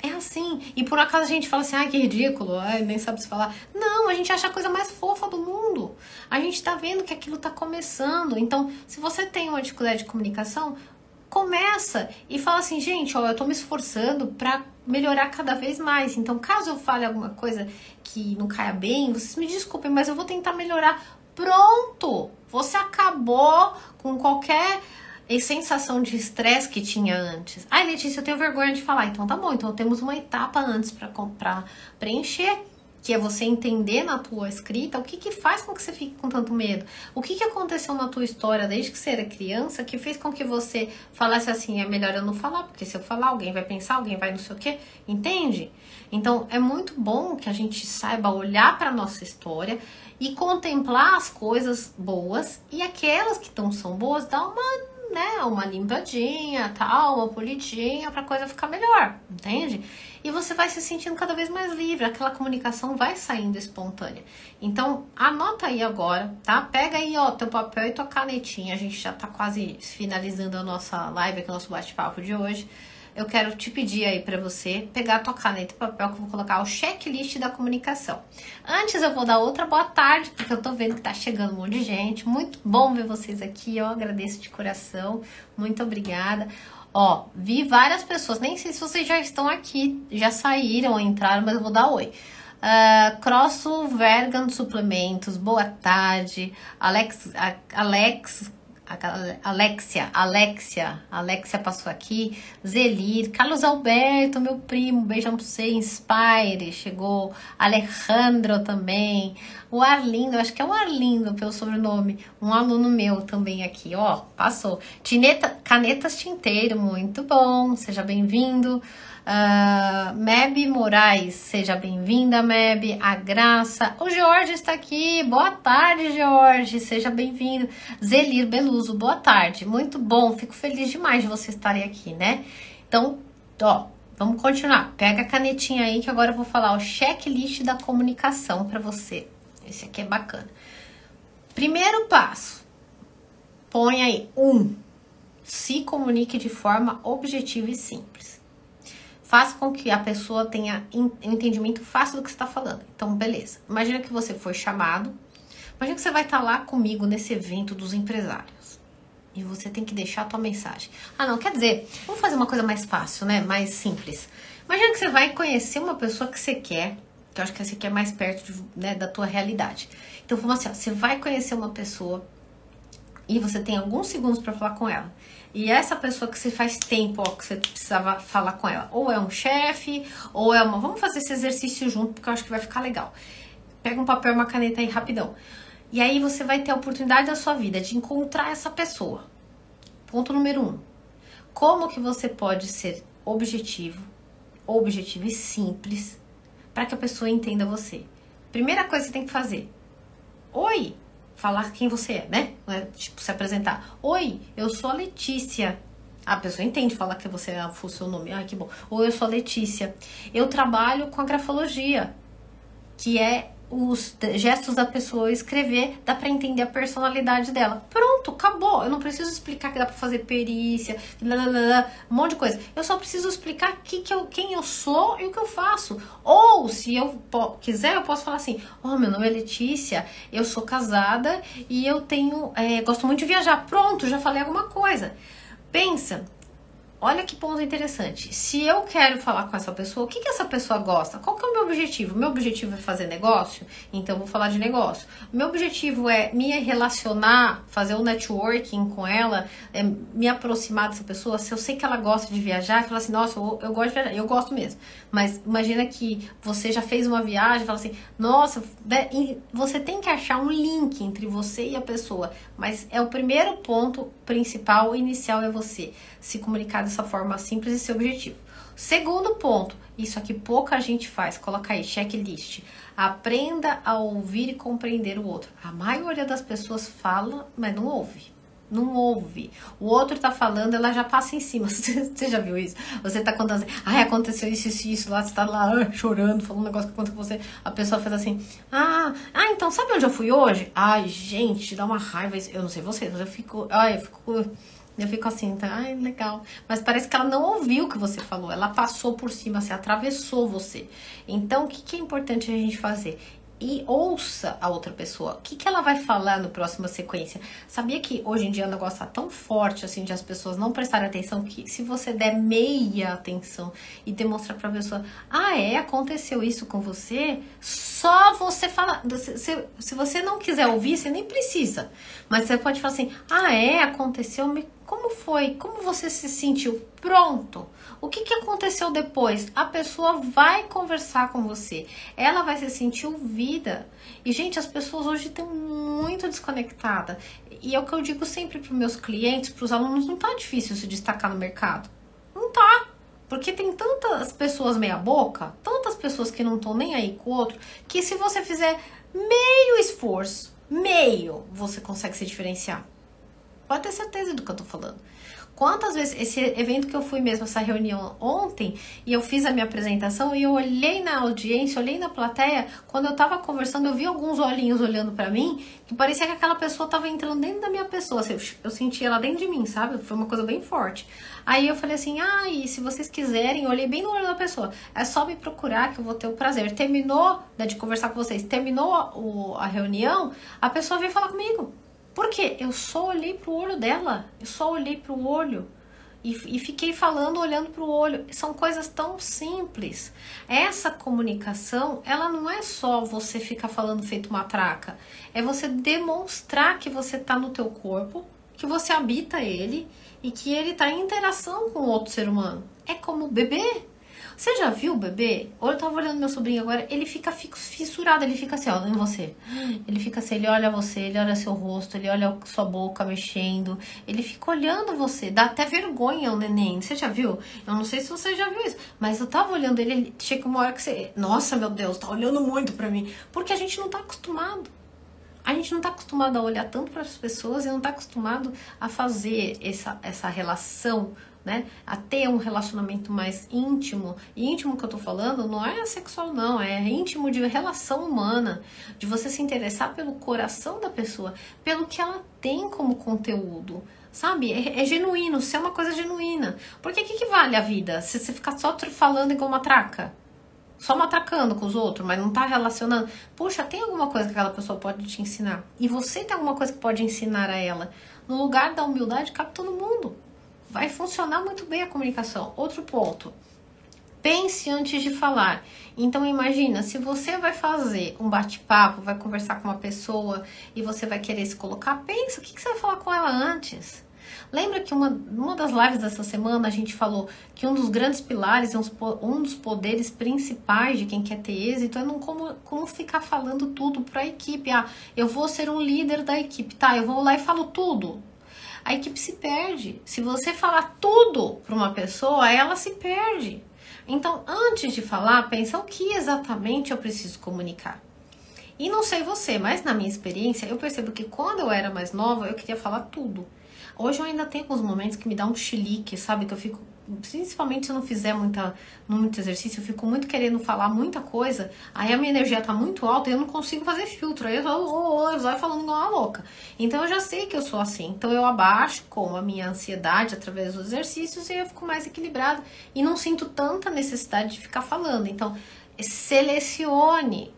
É assim. E por acaso a gente fala assim, ai, que ridículo, ai, nem sabe se falar. Não, a gente acha a coisa mais fofa do mundo. A gente tá vendo que aquilo tá começando. Então, se você tem uma dificuldade de comunicação, começa e fala assim, gente, ó, eu tô me esforçando pra melhorar cada vez mais. Então, caso eu fale alguma coisa que não caia bem, vocês me desculpem, mas eu vou tentar melhorar. Pronto! Você acabou com qualquer sensação de estresse que tinha antes. Ai, Letícia, eu tenho vergonha de falar. Então tá bom, então temos uma etapa antes pra preencher, que é você entender na tua escrita o que faz com que você fique com tanto medo. O que aconteceu na tua história desde que você era criança que fez com que você falasse assim, é melhor eu não falar, porque se eu falar alguém vai pensar, alguém vai não sei o quê, entende? Então é muito bom que a gente saiba olhar para nossa história e contemplar as coisas boas e aquelas que não são boas, dar uma limpadinha, tal, uma polidinha pra coisa ficar melhor, entende? E você vai se sentindo cada vez mais livre, aquela comunicação vai saindo espontânea. Então, anota aí agora, tá? Pega aí, ó, teu papel e tua canetinha, a gente já tá quase finalizando a nossa live aqui, o nosso bate-papo de hoje. Eu quero te pedir aí pra você pegar a tua caneta e papel que eu vou colocar o checklist da comunicação. Antes eu vou dar outra boa tarde, porque eu tô vendo que tá chegando um monte de gente. Muito bom ver vocês aqui, eu agradeço de coração. Muito obrigada. Ó, vi várias pessoas, nem sei se vocês já estão aqui, já saíram ou entraram, mas eu vou dar oi. Crosso Vergan Suplementos, boa tarde. Alexia passou aqui, Zelir, Carlos Alberto, meu primo, beijão pra você, Inspire, chegou, Alejandro também, o Arlindo, acho que é o Arlindo pelo sobrenome, um aluno meu também aqui, ó, passou, Canetas Tinteiro, muito bom, seja bem-vindo. Meb Moraes, seja bem-vinda, Meb. A Graça, o Jorge está aqui, boa tarde, Jorge, seja bem-vindo. Zelir Beluso, boa tarde, muito bom, fico feliz demais de vocês estarem aqui, né? Então, ó, vamos continuar, pega a canetinha aí que agora eu vou falar o checklist da comunicação para você. Esse aqui é bacana. Primeiro passo, põe aí 1. Se comunique de forma objetiva e simples. Faça com que a pessoa tenha um entendimento fácil do que você está falando. Então, beleza. Imagina que você foi chamado. Imagina que você vai estar lá comigo nesse evento dos empresários. E você tem que deixar a tua mensagem. Ah, não, quer dizer, vamos fazer uma coisa mais fácil, né? Mais simples. Imagina que você vai conhecer uma pessoa que você quer, que eu acho que essa aqui é mais perto da tua realidade. Então, vamos assim, ó, você vai conhecer uma pessoa e você tem alguns segundos para falar com ela. E essa pessoa que você faz tempo, ó, que você precisava falar com ela, ou é um chefe, ou é uma... Vamos fazer esse exercício junto, porque eu acho que vai ficar legal. Pega um papel e uma caneta aí, rapidão. E aí você vai ter a oportunidade da sua vida de encontrar essa pessoa. Ponto número 1. Como que você pode ser objetivo e simples, para que a pessoa entenda você? Primeira coisa que você tem que fazer. Oi! Falar quem você é, né? Tipo, se apresentar. Oi, eu sou a Letícia. A pessoa entende falar que você é o seu nome. Ah, que bom. Ou eu sou a Letícia. Eu trabalho com a grafologia, que é os gestos da pessoa escrever, dá pra entender a personalidade dela. Pronto, acabou. Eu não preciso explicar que dá pra fazer perícia, um monte de coisa. Eu só preciso explicar quem eu sou e o que eu faço. Ou, se eu quiser, eu posso falar assim, meu nome é Letícia, eu sou casada e eu gosto muito de viajar. Pronto, já falei alguma coisa. Pensa, olha que ponto interessante. Se eu quero falar com essa pessoa, o que essa pessoa gosta? Qual que é o meu objetivo? Meu objetivo é fazer negócio? Então eu vou falar de negócio. Meu objetivo é me relacionar, fazer um networking com ela, me aproximar dessa pessoa. Se eu sei que ela gosta de viajar, fala assim, nossa, eu gosto de viajar, eu gosto mesmo. Mas imagina que você já fez uma viagem, fala assim, nossa, você tem que achar um link entre você e a pessoa. Mas é o primeiro ponto principal, inicial, é você se comunicar dessa forma simples e seu objetivo. Segundo ponto, isso aqui pouca gente faz, coloca aí, checklist. Aprenda a ouvir e compreender o outro. A maioria das pessoas fala, mas não ouve. Não ouve. O outro tá falando, ela já passa em cima. Você já viu isso? Você tá contando assim, aconteceu isso, lá, você tá lá chorando, falando um negócio que aconteceu com você. A pessoa faz assim, então sabe onde eu fui hoje? Ai, gente, dá uma raiva. Eu não sei vocês, mas eu fico assim, tá? Ai, legal. Mas parece que ela não ouviu o que você falou. Ela passou por cima, se atravessou você. Então, o que é importante a gente fazer? E ouça a outra pessoa. O que ela vai falar no próximo sequência? Sabia que hoje em dia o negócio tá tão forte, assim, de as pessoas não prestarem atenção, que se você der meia atenção e demonstrar pra pessoa, aconteceu isso com você, só você falar. Se você não quiser ouvir, você nem precisa. Mas você pode falar assim, aconteceu, como foi? Como você se sentiu? Pronto. O que aconteceu depois? A pessoa vai conversar com você. Ela vai se sentir ouvida. E, gente, as pessoas hoje estão muito desconectadas. E é o que eu digo sempre para os meus clientes, para os alunos, não tá difícil se destacar no mercado. Não tá. Porque tem tantas pessoas meia boca, tantas pessoas que não estão nem aí com o outro, que se você fizer meio esforço, você consegue se diferenciar. Pode ter certeza do que eu tô falando. Quantas vezes, esse evento que eu fui mesmo, essa reunião ontem, e eu fiz a minha apresentação, e eu olhei na audiência, olhei na plateia, quando eu tava conversando, eu vi alguns olhinhos olhando pra mim, que parecia que aquela pessoa tava entrando dentro da minha pessoa, assim, eu senti ela dentro de mim, sabe? Foi uma coisa bem forte. Aí eu falei assim, e se vocês quiserem, eu olhei bem no olho da pessoa, é só me procurar que eu vou ter o prazer. Terminou, de conversar com vocês, terminou a reunião, a pessoa veio falar comigo. Por quê? Eu só olhei pro olho dela, eu só olhei pro olho e fiquei falando olhando pro olho. São coisas tão simples. Essa comunicação, ela não é só você ficar falando feito uma traca, é você demonstrar que você tá no teu corpo, que você habita ele e que ele tá em interação com outro ser humano. É como o bebê. Você já viu o bebê? Eu tava olhando meu sobrinho agora, ele fica fissurado, ele fica assim, ó, em você. Ele fica assim, ele olha você, ele olha seu rosto, ele olha sua boca mexendo, ele fica olhando você, dá até vergonha o neném. Você já viu? Eu não sei se você já viu isso, mas eu tava olhando ele chega uma hora que você, nossa, meu Deus, tá olhando muito pra mim, porque a gente não tá acostumado. A gente não tá acostumado a olhar tanto para as pessoas e não tá acostumado a fazer essa relação, né? A ter um relacionamento mais íntimo. E íntimo que eu tô falando não é sexual, não. É íntimo de relação humana. De você se interessar pelo coração da pessoa, pelo que ela tem como conteúdo. Sabe? É genuíno, ser uma coisa genuína. Porque o que vale a vida? Se você ficar só falando igual uma traca? Só matracando com os outros, mas não tá relacionando. Puxa, tem alguma coisa que aquela pessoa pode te ensinar. E você tem alguma coisa que pode ensinar a ela. No lugar da humildade, cabe todo mundo. Vai funcionar muito bem a comunicação. Outro ponto. Pense antes de falar. Então imagina, se você vai fazer um bate-papo, vai conversar com uma pessoa e você vai querer se colocar, pensa, o que você vai falar com ela antes? Lembra que uma das lives dessa semana a gente falou que um dos grandes pilares, um dos poderes principais de quem quer ter êxito é não como ficar falando tudo para a equipe. Eu vou ser um líder da equipe, tá? Eu vou lá e falo tudo. A equipe se perde. Se você falar tudo para uma pessoa, ela se perde. Então, antes de falar, pensa o que exatamente eu preciso comunicar. E não sei você, mas na minha experiência, eu percebo que quando eu era mais nova, eu queria falar tudo. Hoje eu ainda tenho alguns momentos que me dá um chilique, sabe? Que eu fico, principalmente se eu não fizer muito exercício, eu fico muito querendo falar muita coisa, aí a minha energia tá muito alta e eu não consigo fazer filtro, aí eu vou falando igual uma louca. Então eu já sei que eu sou assim, então eu abaixo com a minha ansiedade através dos exercícios e eu fico mais equilibrada e não sinto tanta necessidade de ficar falando. Então, selecione,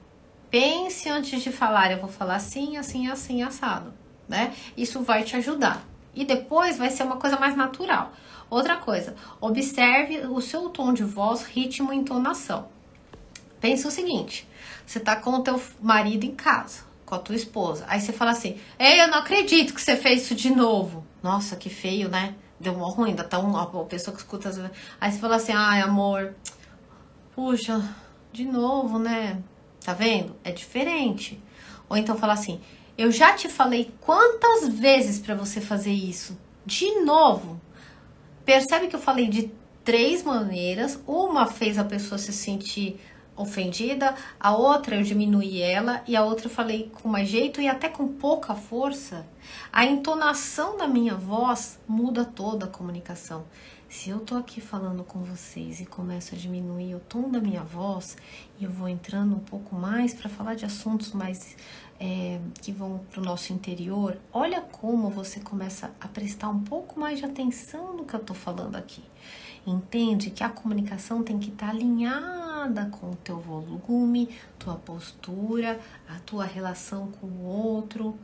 pense antes de falar, eu vou falar assim, assim, assim, assado, né? Isso vai te ajudar. E depois vai ser uma coisa mais natural. Outra coisa, observe o seu tom de voz, ritmo e entonação. Pensa o seguinte, você tá com o teu marido em casa, com a tua esposa, aí você fala assim, ei, eu não acredito que você fez isso de novo. Nossa, que feio, né? Deu mó ruim, ainda tá uma pessoa que escuta, aí você fala assim, ai amor, puxa, de novo, né? Tá vendo? É diferente. Ou então fala assim, eu já te falei quantas vezes pra você fazer isso? De novo. Percebe que eu falei de 3 maneiras, uma fez a pessoa se sentir ofendida, a outra eu diminuí ela e a outra eu falei com mais jeito e até com pouca força. A entonação da minha voz muda toda a comunicação. Se eu tô aqui falando com vocês e começo a diminuir o tom da minha voz e eu vou entrando um pouco mais para falar de assuntos mais que vão pro nosso interior, olha como você começa a prestar um pouco mais de atenção no que eu tô falando aqui. Entende que a comunicação tem que estar alinhada com o teu volume, tua postura, a tua relação com o outro.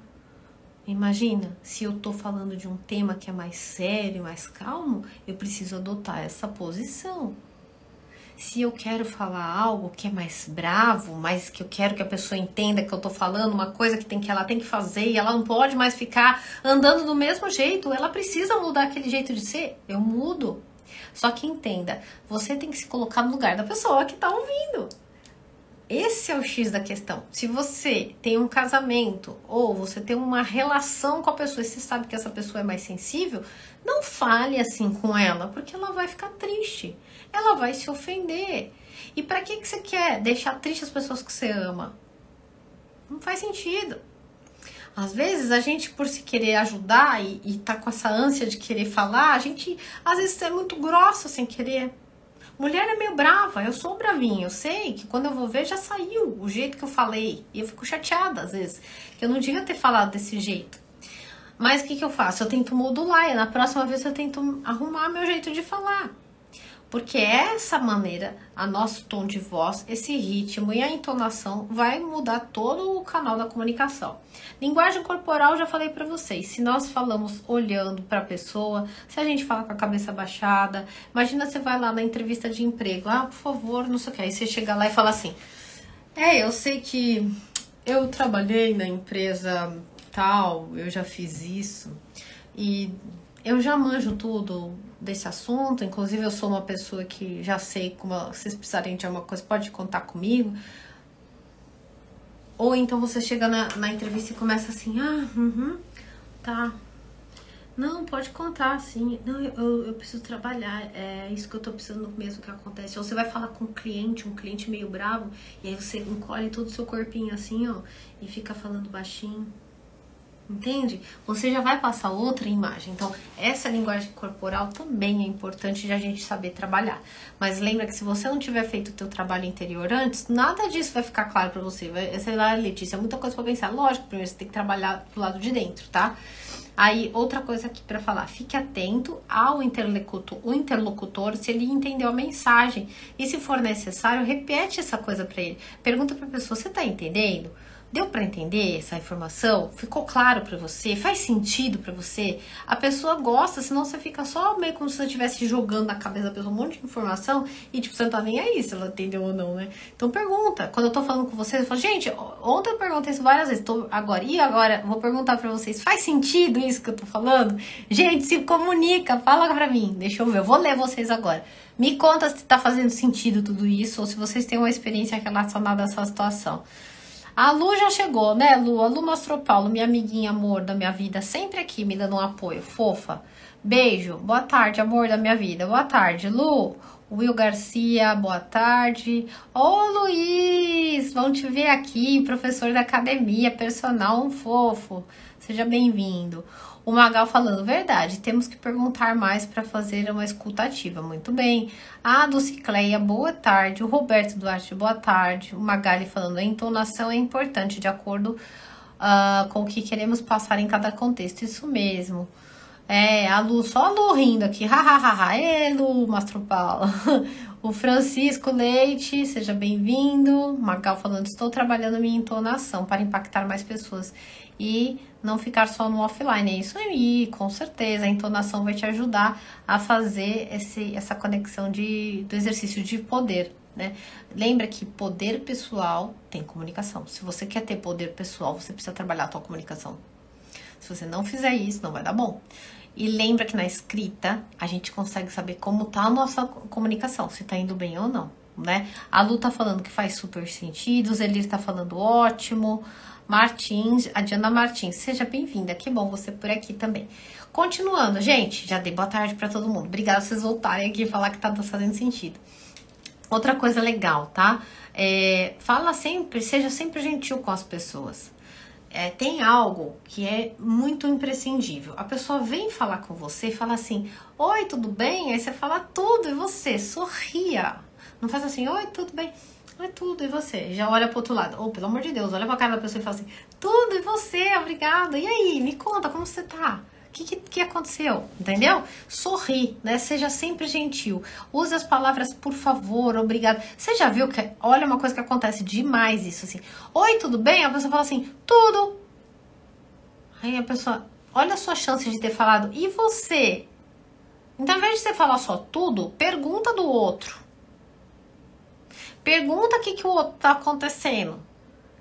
Imagina, se eu tô falando de um tema que é mais sério, mais calmo, eu preciso adotar essa posição. Se eu quero falar algo que é mais bravo, mas que eu quero que a pessoa entenda que eu tô falando uma coisa que ela tem que fazer e ela não pode mais ficar andando do mesmo jeito, ela precisa mudar aquele jeito de ser, eu mudo. Só que entenda, você tem que se colocar no lugar da pessoa que tá ouvindo. Esse é o X da questão. Se você tem um casamento ou você tem uma relação com a pessoa e você sabe que essa pessoa é mais sensível, não fale assim com ela, porque ela vai ficar triste. Ela vai se ofender. E pra que você quer deixar triste as pessoas que você ama? Não faz sentido. Às vezes a gente, por se querer ajudar e tá com essa ânsia de querer falar, a gente às vezes é muito grossa sem querer. Mulher é meio brava, eu sou bravinha, eu sei que quando eu vou ver já saiu o jeito que eu falei. E eu fico chateada às vezes, que eu não devia ter falado desse jeito. Mas o que eu faço? Eu tento modular e na próxima vez eu tento arrumar meu jeito de falar. Porque essa maneira, a nosso tom de voz, esse ritmo e a entonação vai mudar todo o canal da comunicação. Linguagem corporal, já falei pra vocês, se nós falamos olhando pra pessoa, se a gente fala com a cabeça baixada, imagina você vai lá na entrevista de emprego, por favor, não sei o que, aí você chega lá e fala assim, eu sei que eu trabalhei na empresa tal, eu já fiz isso, e eu já manjo tudo desse assunto, inclusive eu sou uma pessoa que já sei como vocês precisarem de alguma coisa, pode contar comigo. Ou então você chega na entrevista e começa assim, tá. Não, pode contar, sim. Não, eu preciso trabalhar, é isso que eu tô precisando mesmo que acontece. Ou você vai falar com um cliente meio bravo, e aí você encolhe todo o seu corpinho assim, ó, e fica falando baixinho. Entende? Você já vai passar outra imagem. Então, essa linguagem corporal também é importante de a gente saber trabalhar. Mas lembra que se você não tiver feito o teu trabalho interior antes, nada disso vai ficar claro pra você. Sei lá, Letícia, é muita coisa pra pensar. Lógico, primeiro você tem que trabalhar do lado de dentro, tá? Aí, outra coisa aqui pra falar. Fique atento ao interlocutor se ele entendeu a mensagem. E se for necessário, repete essa coisa pra ele. Pergunta pra pessoa, você tá entendendo? Deu pra entender essa informação? Ficou claro pra você? Faz sentido pra você? A pessoa gosta, senão você fica só meio como se você estivesse jogando na cabeça da pessoa um monte de informação e tipo, você não tá nem aí se ela entendeu ou não, né? Então pergunta. Quando eu tô falando com vocês, eu falo, gente, ontem eu perguntei isso várias vezes, agora vou perguntar pra vocês, faz sentido isso que eu tô falando? Gente, se comunica, fala pra mim, deixa eu ver, eu vou ler vocês agora. Me conta se tá fazendo sentido tudo isso ou se vocês têm uma experiência relacionada a essa situação. A Lu já chegou, né, Lu? A Lu Mastropaulo, minha amiguinha, amor da minha vida, sempre aqui me dando um apoio, fofa. Beijo, boa tarde, amor da minha vida, boa tarde, Lu. Will Garcia, boa tarde. Ô, Luiz, vamos te ver aqui, professor da academia, personal, um fofo. Seja bem-vindo. O Magal falando, verdade, temos que perguntar mais para fazer uma escutativa. Muito bem. A Dulcicleia, boa tarde. O Roberto Duarte, boa tarde. O Magali falando, a entonação é importante de acordo com o que queremos passar em cada contexto. Isso mesmo. A Lu, só a Lu rindo aqui. Hahaha. Lu, Mastro Paula. O Francisco Leite, seja bem-vindo. Magal falando, estou trabalhando minha entonação para impactar mais pessoas e não ficar só no offline. É isso aí, com certeza. A entonação vai te ajudar a fazer essa conexão do exercício de poder, né? Lembra que poder pessoal tem comunicação. Se você quer ter poder pessoal, você precisa trabalhar a tua comunicação. Se você não fizer isso, não vai dar bom. E lembra que na escrita, a gente consegue saber como tá a nossa comunicação, se tá indo bem ou não, né? A Lu tá falando que faz super sentido, o Zelir tá falando ótimo, Martins, a Diana Martins, seja bem-vinda, que bom você por aqui também. Continuando, gente, já dei boa tarde pra todo mundo, obrigada por vocês voltarem aqui e falar que tá fazendo sentido. Outra coisa legal, tá? Fala sempre, seja sempre gentil com as pessoas. Tem algo que é muito imprescindível. A pessoa vem falar com você e fala assim, oi, tudo bem? Aí você fala tudo, e você sorria. Não faz assim, oi, tudo bem? Oi, tudo, e você? Já olha pro outro lado. Oh, pelo amor de Deus, olha pra cara da pessoa e fala assim, tudo, e você? Obrigada. E aí, me conta, como você tá? O que aconteceu? Entendeu? Sorri, né? Seja sempre gentil. Use as palavras por favor, obrigado. Você já viu que, olha uma coisa que acontece demais isso, assim. Oi, tudo bem? A pessoa fala assim, tudo. Aí a pessoa, olha a sua chance de ter falado, e você? Então, ao invés de você falar só tudo, pergunta do outro. Pergunta o que o outro tá acontecendo.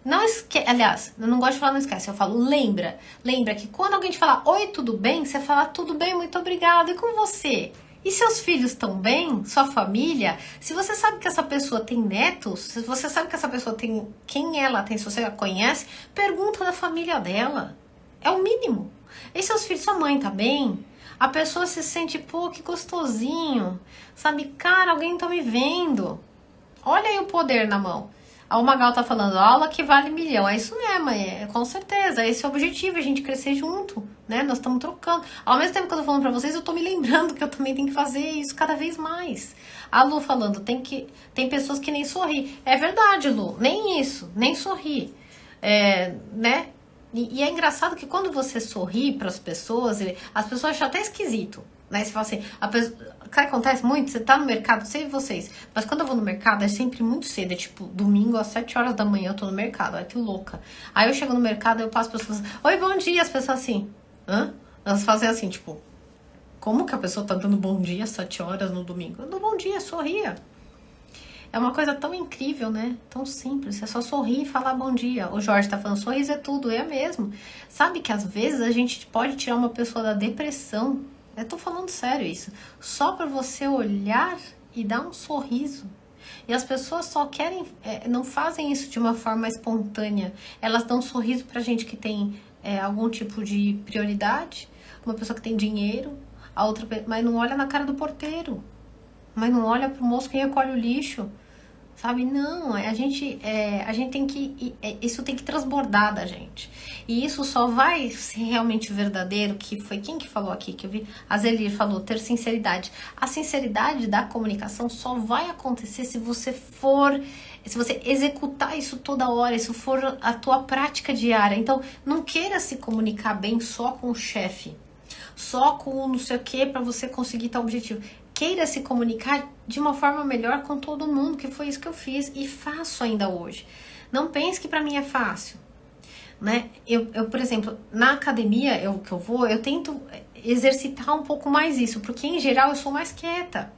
Não esquece, aliás, eu não gosto de falar não esquece, eu falo lembra. Lembra que quando alguém te falar oi, tudo bem? Você fala tudo bem, muito obrigado. E com você? E seus filhos estão bem? Sua família? Se você sabe que essa pessoa tem netos, se você sabe que essa pessoa tem quem ela tem, se você a conhece, pergunta da família dela. É o mínimo. E seus filhos, sua mãe tá bem? A pessoa se sente, pô, que gostosinho. Sabe, cara, alguém tá me vendo. Olha aí o poder na mão. O Magal tá falando, aula que vale milhão. É isso mesmo, com certeza. Esse é o objetivo, a gente crescer junto, né? Nós estamos trocando. Ao mesmo tempo que eu tô falando pra vocês, eu tô me lembrando que eu também tenho que fazer isso cada vez mais. A Lu falando, tem pessoas que nem sorri. É verdade, Lu, nem isso, nem sorri. Né? E é engraçado que quando você sorri pras pessoas, as pessoas acham até esquisito. Né? Você fala assim, o que acontece muito, você tá no mercado, sei vocês, mas quando eu vou no mercado é sempre muito cedo, é tipo domingo às 7 horas da manhã eu tô no mercado, olha que louca. Aí eu chego no mercado, eu passo as pessoas, oi, bom dia, as pessoas assim, hã? Elas fazem assim, tipo, como que a pessoa tá dando bom dia às 7 horas no domingo? Eu dou bom dia, sorria. É uma coisa tão incrível, né? Tão simples, é só sorrir e falar bom dia. O Jorge tá falando, sorriso é tudo, é mesmo. Sabe que às vezes a gente pode tirar uma pessoa da depressão. Eu tô falando sério isso. Só pra você olhar e dar um sorriso. E as pessoas só querem, não fazem isso de uma forma espontânea. Elas dão um sorriso pra gente que tem algum tipo de prioridade. Uma pessoa que tem dinheiro, a outra, mas não olha na cara do porteiro. Mas não olha pro moço que recolhe o lixo. Sabe? Não, a gente tem que... Isso tem que transbordar da gente. E isso só vai ser realmente verdadeiro, que foi quem que falou aqui, que eu vi? A Zelir falou, ter sinceridade. A sinceridade da comunicação só vai acontecer se você executar isso toda hora, isso for a tua prática diária. Então, não queira se comunicar bem só com o chefe, só com não sei o que, pra você conseguir tal objetivo. Queira se comunicar de uma forma melhor com todo mundo, que foi isso que eu fiz e faço ainda hoje. Não pense que pra mim é fácil, né? Eu por exemplo, na academia que eu vou, eu tento exercitar um pouco mais isso, porque em geral eu sou mais quieta.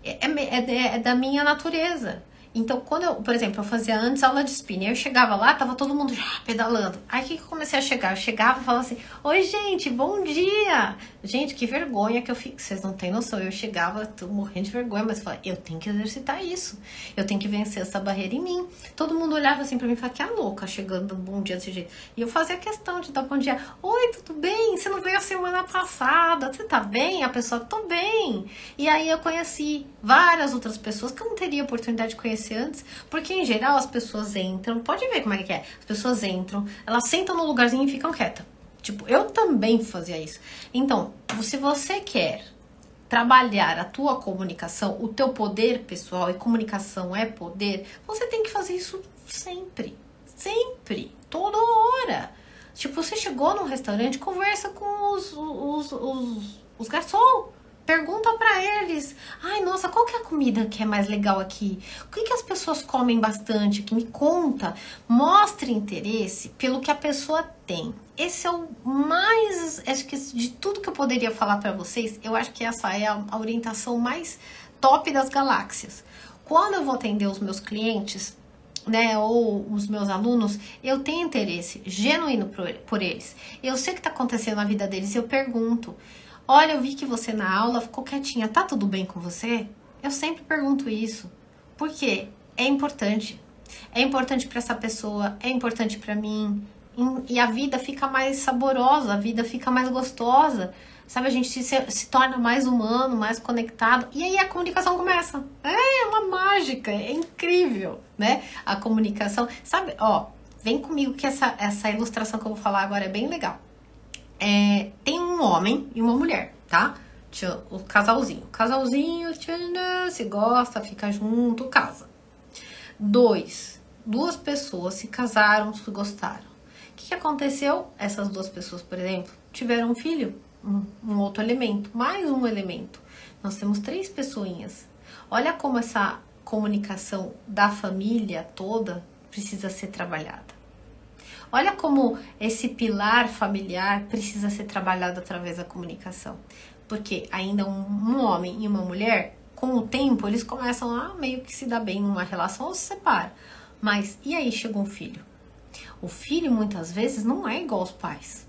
É da minha natureza. Então, quando eu, por exemplo, eu fazia antes aula de spinning, eu chegava lá, tava todo mundo já pedalando. Aí, o que eu comecei a chegar? Eu chegava e falava assim, oi, gente, bom dia! Gente, que vergonha que eu fico, vocês não têm noção. Eu chegava, tô morrendo de vergonha, mas eu falava, eu tenho que exercitar isso. Eu tenho que vencer essa barreira em mim. Todo mundo olhava assim pra mim e falava, que a louca, chegando dando bom dia desse jeito. E eu fazia questão de dar bom dia. Oi, tudo bem? Você não veio a semana passada? Você tá bem? A pessoa, tô bem. E aí eu conheci várias outras pessoas que eu não teria oportunidade de conhecer antes, porque em geral as pessoas entram, pode ver como é que é, as pessoas entram, elas sentam no lugarzinho e ficam quietas. Tipo, eu também fazia isso. Então, se você quer trabalhar a tua comunicação, o teu poder pessoal, e comunicação é poder, você tem que fazer isso sempre, sempre, toda hora. Tipo, você chegou num restaurante, conversa com os garçons. Pergunta pra eles. Ai, nossa, qual que é a comida que é mais legal aqui? O que as pessoas comem bastante aqui? Me conta. Mostre interesse pelo que a pessoa tem. Esse é o mais... Acho que de tudo que eu poderia falar pra vocês, eu acho que essa é a orientação mais top das galáxias. Quando eu vou atender os meus clientes, né, ou os meus alunos, eu tenho interesse genuíno por eles. Eu sei o que está acontecendo na vida deles, eu pergunto. Olha, eu vi que você na aula ficou quietinha, tá tudo bem com você? Eu sempre pergunto isso. Por quê? É importante. É importante para essa pessoa, é importante para mim. E a vida fica mais saborosa, a vida fica mais gostosa. Sabe, a gente se torna mais humano, mais conectado. E aí a comunicação começa. É uma mágica, é incrível, né? A comunicação. Sabe, ó, vem comigo que essa ilustração que eu vou falar agora é bem legal. Tem um homem e uma mulher, tá? O casalzinho. O casalzinho se gosta, fica junto, casa. Duas pessoas se casaram, se gostaram. O que aconteceu? Essas duas pessoas, por exemplo, tiveram um filho. Um outro elemento, mais um elemento. Nós temos 3 pessoinhas. Olha como essa comunicação da família toda precisa ser trabalhada. Olha como esse pilar familiar precisa ser trabalhado através da comunicação. Porque ainda um homem e uma mulher, com o tempo, eles começam a meio que se dar bem numa relação ou se separam. Mas, e aí chega um filho? O filho, muitas vezes, não é igual aos pais.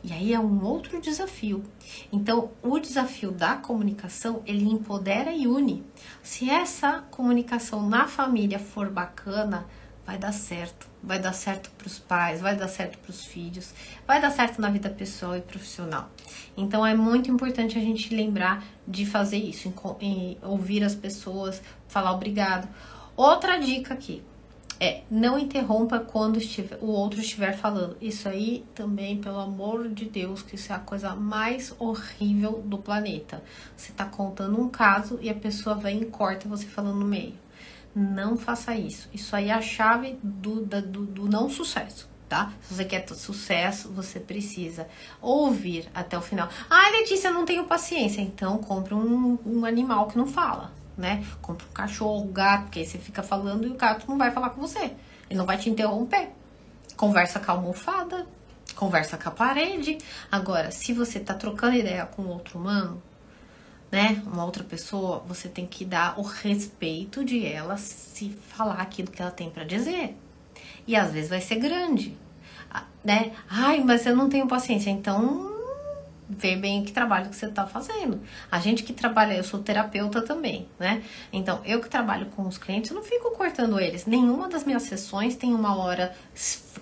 E aí é um outro desafio. Então, o desafio da comunicação, ele empodera e une. Se essa comunicação na família for bacana, vai dar certo. Vai dar certo para os pais, vai dar certo para os filhos, vai dar certo na vida pessoal e profissional. Então, é muito importante a gente lembrar de fazer isso, em ouvir as pessoas, falar obrigado. Outra dica aqui. Não interrompa quando o outro estiver falando. Isso aí também, pelo amor de Deus, que isso é a coisa mais horrível do planeta. Você tá contando um caso e a pessoa vem e corta você falando no meio. Não faça isso. Isso aí é a chave do não sucesso, tá? Se você quer ter sucesso, você precisa ouvir até o final. Ah, Letícia, eu não tenho paciência. Então, compre um animal que não fala. Né? Compra um cachorro, um gato, porque aí você fica falando e o gato não vai falar com você. Ele não vai te interromper. Conversa com a almofada, conversa com a parede. Agora, se você tá trocando ideia com outro humano, né? Uma outra pessoa, você tem que dar o respeito de ela se falar aquilo que ela tem pra dizer. E às vezes vai ser grande, né? Ai, mas eu não tenho paciência. Então, ver bem que trabalho que você tá fazendo. A gente que trabalha, eu sou terapeuta também, né? Então, eu que trabalho com os clientes, eu não fico cortando eles. Nenhuma das minhas sessões tem uma hora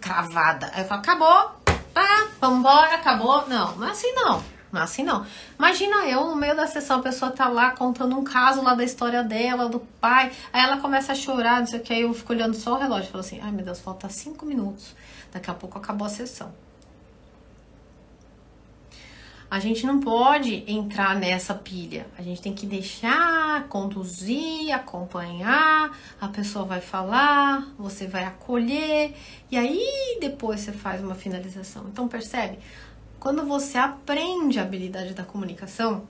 cravada. Aí eu falo, acabou, tá, vamos embora, acabou. Não é assim não. Não é assim não. Imagina eu, no meio da sessão, a pessoa tá lá contando um caso lá da história dela, do pai. Aí ela começa a chorar, não sei o que, aí eu fico olhando só o relógio e falo assim, ai meu Deus, falta 5 minutos. Daqui a pouco acabou a sessão. A gente não pode entrar nessa pilha. A gente tem que deixar, conduzir, acompanhar. A pessoa vai falar, você vai acolher. E aí depois você faz uma finalização. Então percebe? Quando você aprende a habilidade da comunicação,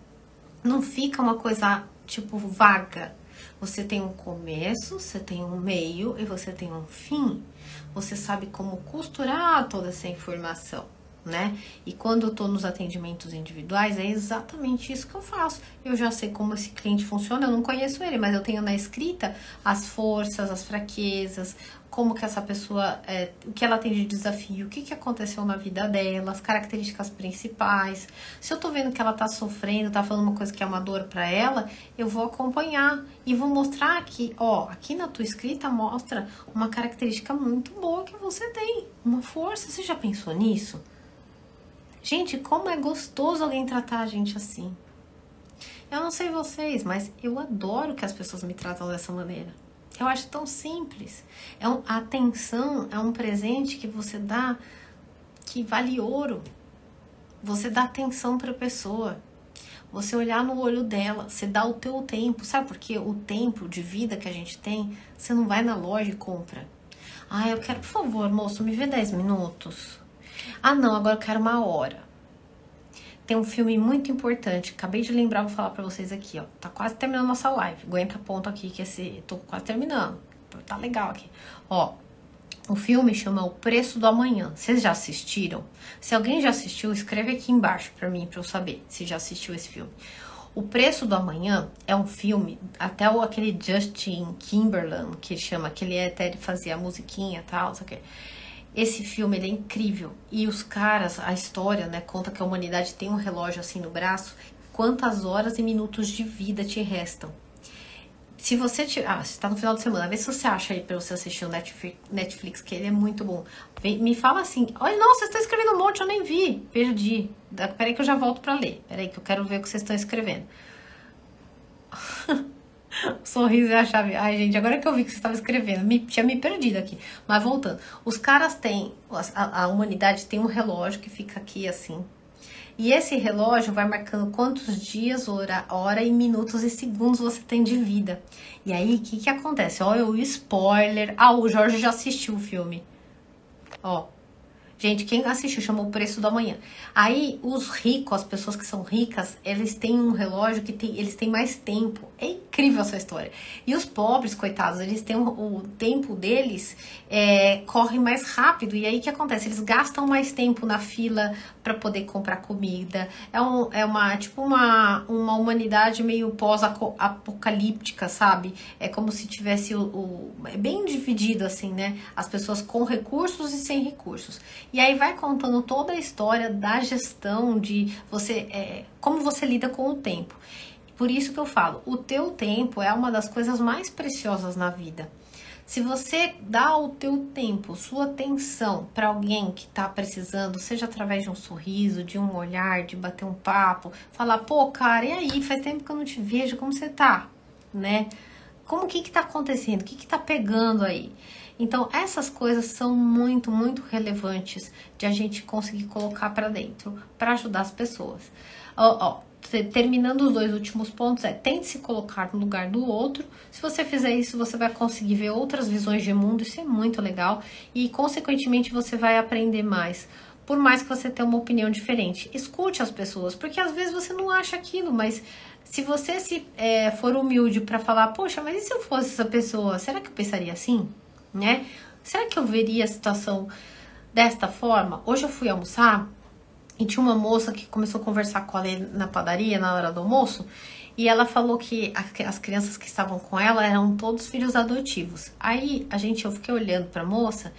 não fica uma coisa tipo vaga. Você tem um começo, você tem um meio e você tem um fim. Você sabe como costurar toda essa informação. Né? E quando eu tô nos atendimentos individuais, é exatamente isso que eu faço. Eu já sei como esse cliente funciona, eu não conheço ele, mas eu tenho na escrita as forças, as fraquezas, como que essa pessoa, o que ela tem de desafio, o que aconteceu na vida dela, as características principais. Se eu tô vendo que ela tá sofrendo, tá falando uma coisa que é uma dor pra ela, eu vou acompanhar e vou mostrar que, ó, aqui na tua escrita mostra uma característica muito boa que você tem, uma força. Você já pensou nisso? Gente, como é gostoso alguém tratar a gente assim. Eu não sei vocês, mas eu adoro que as pessoas me tratam dessa maneira. Eu acho tão simples. A atenção é um presente que você dá que vale ouro. Você dá atenção para a pessoa. Você olhar no olho dela, você dá o teu tempo. Sabe por quê? O tempo de vida que a gente tem, você não vai na loja e compra. Ah, eu quero, por favor, moço, me vê 10 minutos. Ah, não, agora eu quero 1 hora. Tem um filme muito importante, acabei de lembrar, vou falar pra vocês aqui, ó. Tá quase terminando a nossa live. Aguenta ponto aqui, tô quase terminando. Tá legal aqui. Ó, o filme chama O Preço do Amanhã. Vocês já assistiram? Se alguém já assistiu, escreve aqui embaixo pra mim, pra eu saber se já assistiu esse filme. O Preço do Amanhã é um filme, até aquele Justin Timberlake, que chama, que ele até fazia a musiquinha e tal, não sei o quê. Esse filme, ele é incrível. E os caras, a história, né, conta que a humanidade tem um relógio assim no braço, quantas horas e minutos de vida te restam. Se você você tá no final de semana, vê se você acha aí pra você assistir o Netflix, que ele é muito bom. Me fala assim, olha, nossa, vocês estão escrevendo um monte, eu nem vi, perdi. Peraí que eu já volto pra ler. Peraí que eu quero ver o que vocês estão escrevendo. Sorriso é a chave. Ai, gente, agora que eu vi que você estava escrevendo, tinha me perdido aqui. Mas voltando, os caras têm, a humanidade tem um relógio que fica aqui assim. E esse relógio vai marcando quantos dias, hora e minutos e segundos você tem de vida. E aí, o que acontece? Olha o spoiler. Ah, o Jorge já assistiu o filme. Ó. Gente, quem assistiu chamou O Preço do Amanhã. Aí, os ricos, as pessoas que são ricas, eles têm um relógio que eles têm mais tempo. É incrível essa história. E os pobres, coitados, eles têm o tempo deles corre mais rápido. E aí, o que acontece? Eles gastam mais tempo na fila para poder comprar comida. Tipo uma humanidade meio pós-apocalíptica, sabe? É como se tivesse é bem dividido, assim, né? As pessoas com recursos e sem recursos. E aí vai contando toda a história da gestão de você, como você lida com o tempo. Por isso que eu falo, o teu tempo é uma das coisas mais preciosas na vida. Se você dá o teu tempo, sua atenção para alguém que tá precisando, seja através de um sorriso, de um olhar, de bater um papo, falar, pô, cara, e aí, faz tempo que eu não te vejo, como você tá, né? O que tá acontecendo? O que tá pegando aí? Então, essas coisas são muito, muito relevantes de a gente conseguir colocar para dentro, para ajudar as pessoas. Terminando os 2 últimos pontos, tente se colocar no lugar do outro. Se você fizer isso, você vai conseguir ver outras visões de mundo, isso é muito legal. E, consequentemente, você vai aprender mais. Por mais que você tenha uma opinião diferente. Escute as pessoas, porque às vezes você não acha aquilo, mas se você for humilde para falar, poxa, mas e se eu fosse essa pessoa? Será que eu pensaria assim? Né? Será que eu veria a situação desta forma? Hoje eu fui almoçar e tinha uma moça que começou a conversar com ela na padaria na hora do almoço e ela falou que as crianças que estavam com ela eram todos filhos adotivos. Aí eu fiquei olhando para a moça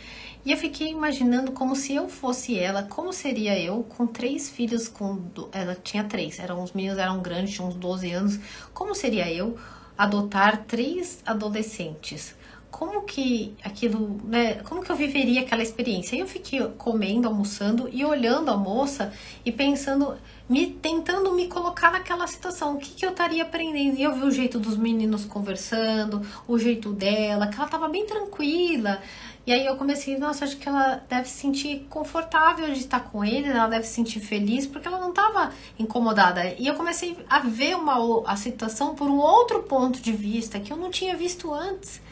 e eu fiquei imaginando como se eu fosse ela, como seria eu com 3 filhos, ela tinha 3, os meninos eram grandes, tinham uns 12 anos, como seria eu adotar 3 adolescentes? Como que aquilo, né? Como que eu viveria aquela experiência? E eu fiquei comendo, almoçando e olhando a moça e pensando, tentando me colocar naquela situação. O que eu estaria aprendendo? E eu vi o jeito dos meninos conversando, o jeito dela, que ela tava bem tranquila. E aí eu comecei, nossa, acho que ela deve se sentir confortável de estar com ele, ela deve se sentir feliz, porque ela não estava incomodada. E eu comecei a ver a situação por um outro ponto de vista que eu não tinha visto antes.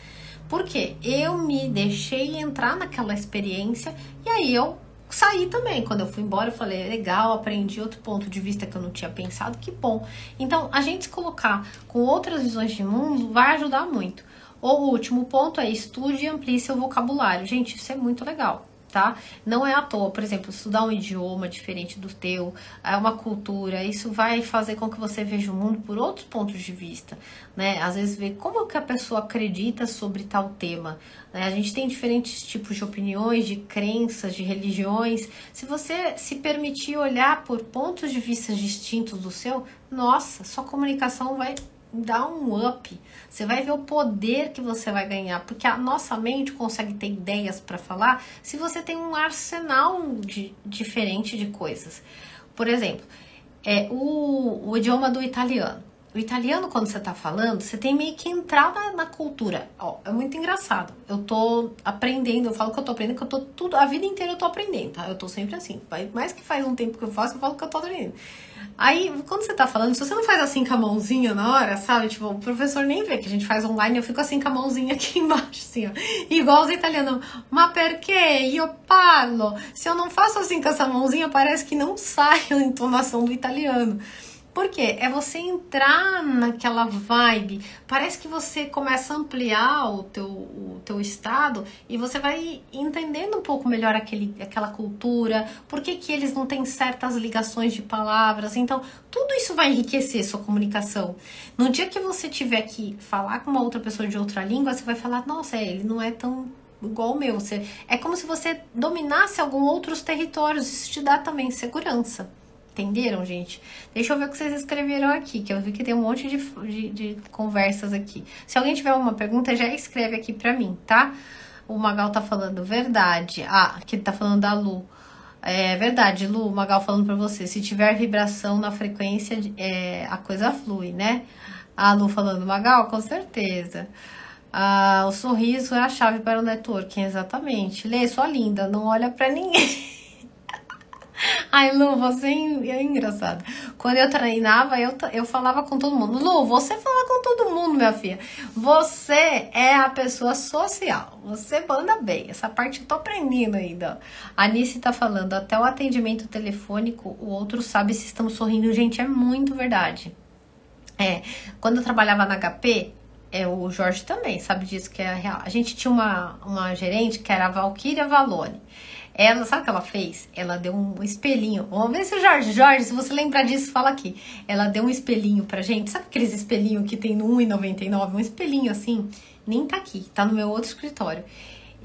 Porque eu me deixei entrar naquela experiência e aí eu saí também. Quando eu fui embora, eu falei, legal, aprendi outro ponto de vista que eu não tinha pensado, que bom. Então, a gente se colocar com outras visões de mundo vai ajudar muito. O último ponto é estude e amplie seu vocabulário. Gente, isso é muito legal, tá? Não é à toa, por exemplo, estudar um idioma diferente do teu, uma cultura, isso vai fazer com que você veja o mundo por outros pontos de vista, né? Às vezes ver como que a pessoa acredita sobre tal tema, né? A gente tem diferentes tipos de opiniões, de crenças, de religiões. Se você se permitir olhar por pontos de vista distintos do seu, nossa, sua comunicação vai dar um up, você vai ver o poder que você vai ganhar, porque a nossa mente consegue ter ideias para falar se você tem um arsenal diferente de coisas. Por exemplo, o idioma do italiano. O italiano, quando você tá falando, você tem meio que entrar na cultura. Ó, é muito engraçado. Eu tô aprendendo, eu falo que eu tô aprendendo, que eu tô tudo, a vida inteira eu tô aprendendo, tá? Eu tô sempre assim. Mais que faz um tempo que eu faço, eu falo que eu tô aprendendo. Aí, quando você tá falando, se você não faz assim com a mãozinha na hora, sabe? Tipo, o professor nem vê que a gente faz online, eu fico assim com a mãozinha aqui embaixo, assim, ó. Igual os italianos. Ma perché io parlo? Se eu não faço assim com essa mãozinha, parece que não sai a entonação do italiano. Por quê? É você entrar naquela vibe. Parece que você começa a ampliar o teu estado e você vai entendendo um pouco melhor aquela cultura, por que que eles não têm certas ligações de palavras. Então, tudo isso vai enriquecer sua comunicação. No dia que você tiver que falar com uma outra pessoa de outra língua, você vai falar, nossa, ele não é tão igual o meu. É como se você dominasse alguns outros territórios. Isso te dá também segurança. Entenderam, gente? Deixa eu ver o que vocês escreveram aqui, que eu vi que tem um monte de conversas aqui. Se alguém tiver uma pergunta, já escreve aqui pra mim, tá? O Magal tá falando verdade. Ah, aqui ele tá falando da Lu. É verdade, Lu, o Magal falando pra você. Se tiver vibração na frequência, a coisa flui, né? A Lu falando, Magal, com certeza. Ah, o sorriso é a chave para o networking, exatamente. Lê, sua linda, não olha pra ninguém. Ai, Lu, você é engraçado. Quando eu treinava, eu falava com todo mundo. Lu, você fala com todo mundo, minha filha. Você é a pessoa social. Você manda bem. Essa parte eu tô aprendendo ainda. A Anice tá falando, até o atendimento telefônico, o outro sabe se estamos sorrindo. Gente, é muito verdade. Quando eu trabalhava na HP, o Jorge também sabe disso, que é real. A gente tinha uma gerente que era a Valquíria Valone. Ela, sabe o que ela fez? Ela deu um espelhinho. Vamos ver se o Jorge, se você lembrar disso, fala aqui. Ela deu um espelhinho pra gente. Sabe aqueles espelhinhos que tem no R$1,99? Um espelhinho assim. Nem tá aqui, tá no meu outro escritório.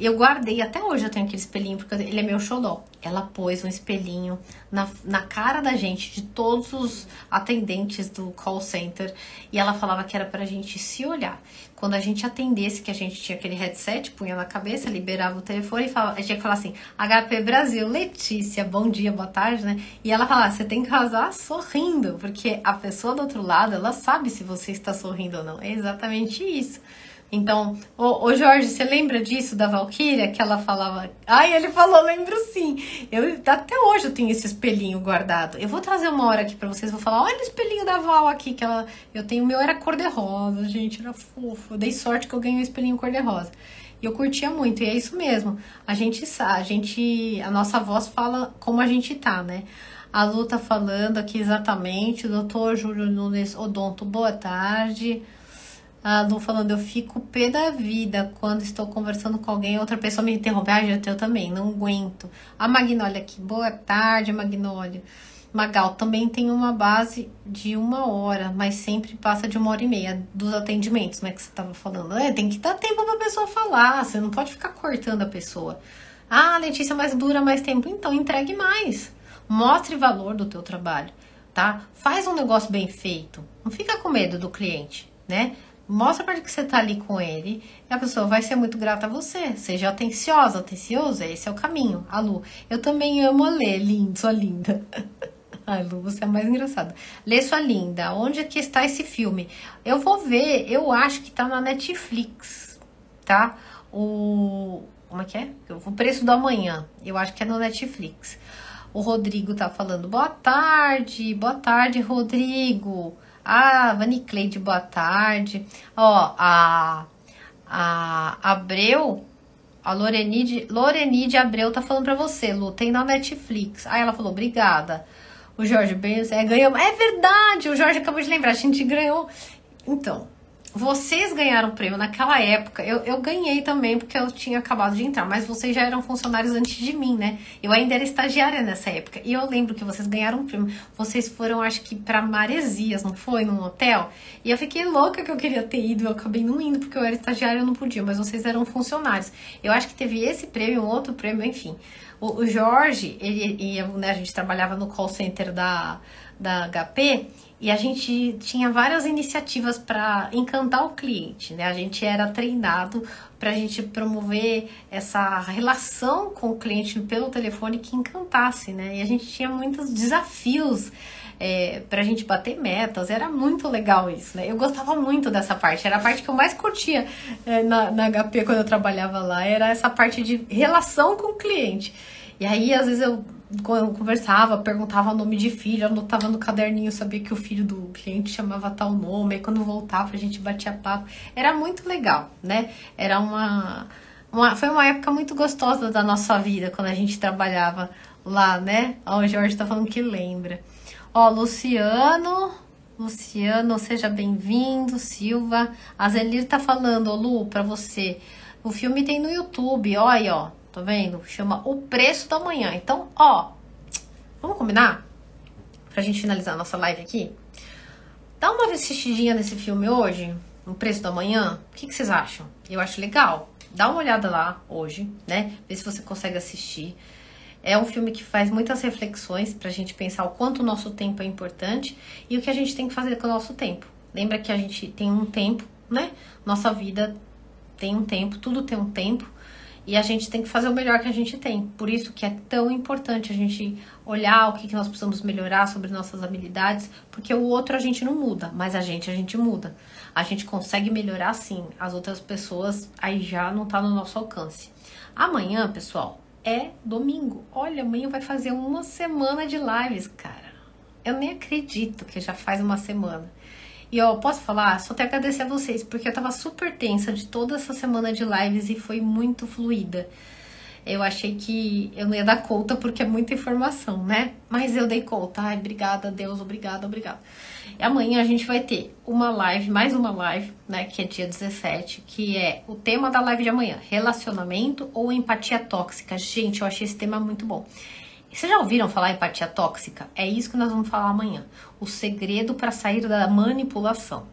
Eu guardei, até hoje eu tenho aquele espelhinho, porque ele é meu xodó. Ela pôs um espelhinho na cara da gente, de todos os atendentes do call center. E ela falava que era pra gente se olhar. Quando a gente atendesse, que a gente tinha aquele headset, punha na cabeça, liberava o telefone e falava, a gente tinha que falar assim, HP Brasil, Letícia, bom dia, boa tarde, né? E ela falava, você tem que casar sorrindo, porque a pessoa do outro lado, ela sabe se você está sorrindo ou não. É exatamente isso. Então, ô Jorge, você lembra disso da Valquíria? Que ela falava... Ai, ele falou, lembro sim. Até hoje eu tenho esse espelhinho guardado. Eu vou trazer uma hora aqui pra vocês, vou falar, olha o espelhinho da Val aqui, que eu tenho, o meu era cor-de-rosa, gente, era fofo. Eu dei sorte que eu ganhei um espelhinho cor-de-rosa. E eu curtia muito, e é isso mesmo. A nossa voz fala como a gente tá, né? A Lu tá falando aqui exatamente, o doutor Júlio Nunes Odonto, boa tarde. A Lu falando, eu fico pé da vida quando estou conversando com alguém, outra pessoa me interrompe. Ah, eu também, não aguento. A Magnólia aqui, boa tarde, Magnólia. Magal, também tem uma base de 1 hora, mas sempre passa de 1h30 dos atendimentos, né, que você estava falando. Tem que dar tempo pra pessoa falar, você não pode ficar cortando a pessoa. Ah, Letícia, mas dura mais tempo. Então, entregue mais. Mostre valor do teu trabalho, tá? Faz um negócio bem feito. Não fica com medo do cliente, né? Mostra para que você tá ali com ele e a pessoa vai ser muito grata a você. Seja atenciosa, atencioso, esse é o caminho. A Lu, eu também amo a Lê, sua linda. Ai, Lu, você é mais engraçada. Lê, sua linda, onde é que está esse filme? Eu vou ver, eu acho que tá na Netflix, tá? Como é que é? O Preço do Amanhã, eu acho que é no Netflix. O Rodrigo tá falando, boa tarde, Rodrigo. Ah, Vani Cleide, boa tarde. Ó, a Abreu, a Lorenide Abreu tá falando pra você, Lu, tem na Netflix. Aí ela falou, obrigada. O Jorge ganhou. É verdade, o Jorge acabou de lembrar, a gente ganhou. Então, vocês ganharam o prêmio naquela época. Eu ganhei também, porque eu tinha acabado de entrar, mas vocês já eram funcionários antes de mim, né? Eu ainda era estagiária nessa época. E eu lembro que vocês ganharam o prêmio. Vocês foram, acho que, pra Maresias, não foi? Num hotel. E eu fiquei louca que eu queria ter ido. Eu acabei não indo, porque eu era estagiária e eu não podia. Mas vocês eram funcionários. Eu acho que teve esse prêmio, um outro prêmio, enfim. O Jorge, né, a gente trabalhava no call center da HP. E a gente tinha várias iniciativas para encantar o cliente, né? A gente era treinado para a gente promover essa relação com o cliente pelo telefone que encantasse, né? E a gente tinha muitos desafios pra gente bater metas. Era muito legal isso, né? Eu gostava muito dessa parte. Era a parte que eu mais curtia na HP quando eu trabalhava lá. Era essa parte de relação com o cliente. E aí, às vezes, quando eu conversava, perguntava o nome de filho, anotava no caderninho, sabia que o filho do cliente chamava tal nome. Aí quando voltava, a gente batia papo. Era muito legal, né? Era foi uma época muito gostosa da nossa vida, quando a gente trabalhava lá, né? Ó, o Jorge tá falando que lembra. Ó, Luciano, seja bem-vindo. Silva, a Zelir tá falando, ô Lu, pra você. O filme tem no YouTube, ó aí, ó. Tá vendo? Chama O Preço da Manhã. Então, ó, vamos combinar? Pra gente finalizar a nossa live aqui. Dá uma assistidinha nesse filme hoje, O Preço da Manhã. O que vocês acham? Eu acho legal. Dá uma olhada lá hoje, né? Vê se você consegue assistir. É um filme que faz muitas reflexões pra gente pensar o quanto o nosso tempo é importante e o que a gente tem que fazer com o nosso tempo. Lembra que a gente tem um tempo, né? Nossa vida tem um tempo, tudo tem um tempo. E a gente tem que fazer o melhor que a gente tem. Por isso que é tão importante a gente olhar o que nós precisamos melhorar sobre nossas habilidades, porque o outro a gente não muda, mas a gente muda. A gente consegue melhorar sim, as outras pessoas aí já não tá no nosso alcance. Amanhã, pessoal, é domingo. Olha, amanhã vai fazer uma semana de lives, cara. Eu nem acredito que já faz uma semana. E ó, posso falar? Só tenho que agradecer a vocês, porque eu tava super tensa de toda essa semana de lives e foi muito fluida. Eu achei que eu não ia dar conta porque é muita informação, né? Mas eu dei conta. Ai, obrigada, Deus, obrigada. E amanhã a gente vai ter uma live, mais uma live, né? Que é dia 17, que é o tema da live de amanhã: relacionamento ou empatia tóxica. Gente, eu achei esse tema muito bom. Vocês já ouviram falar em empatia tóxica? É isso que nós vamos falar amanhã. O segredo para sair da manipulação.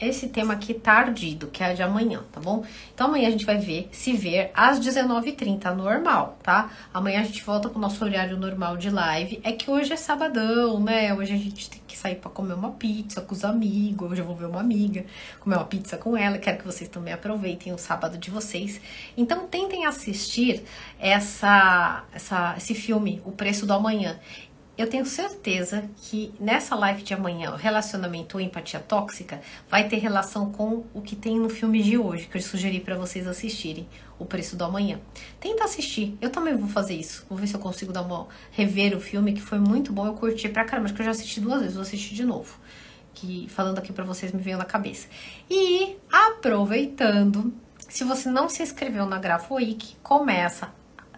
Esse tema aqui tá ardido, que é de amanhã, tá bom? Então amanhã a gente vai se ver às 19h30, normal, tá? Amanhã a gente volta pro nosso horário normal de live. É que hoje é sabadão, né? Hoje a gente tem que sair pra comer uma pizza com os amigos. Hoje eu vou ver uma amiga, comer uma pizza com ela. Quero que vocês também aproveitem o sábado de vocês. Então tentem assistir esse filme, O Preço do Amanhã. Eu tenho certeza que nessa live de amanhã, relacionamento ou empatia tóxica, vai ter relação com o que tem no filme de hoje, que eu sugeri para vocês assistirem, O Preço do Amanhã. Tenta assistir, eu também vou fazer isso. Vou ver se eu consigo rever o filme, que foi muito bom, eu curti pra caramba, acho que eu já assisti 2 vezes, vou assistir de novo. Que falando aqui pra vocês me veio na cabeça. E aproveitando, se você não se inscreveu na Grafo Week, começa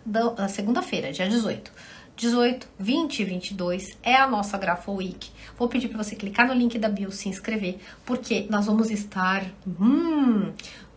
na segunda-feira, dia 18, 20 e 22 é a nossa Grafo Week. Vou pedir para você clicar no link da bio, se inscrever, porque nós vamos estar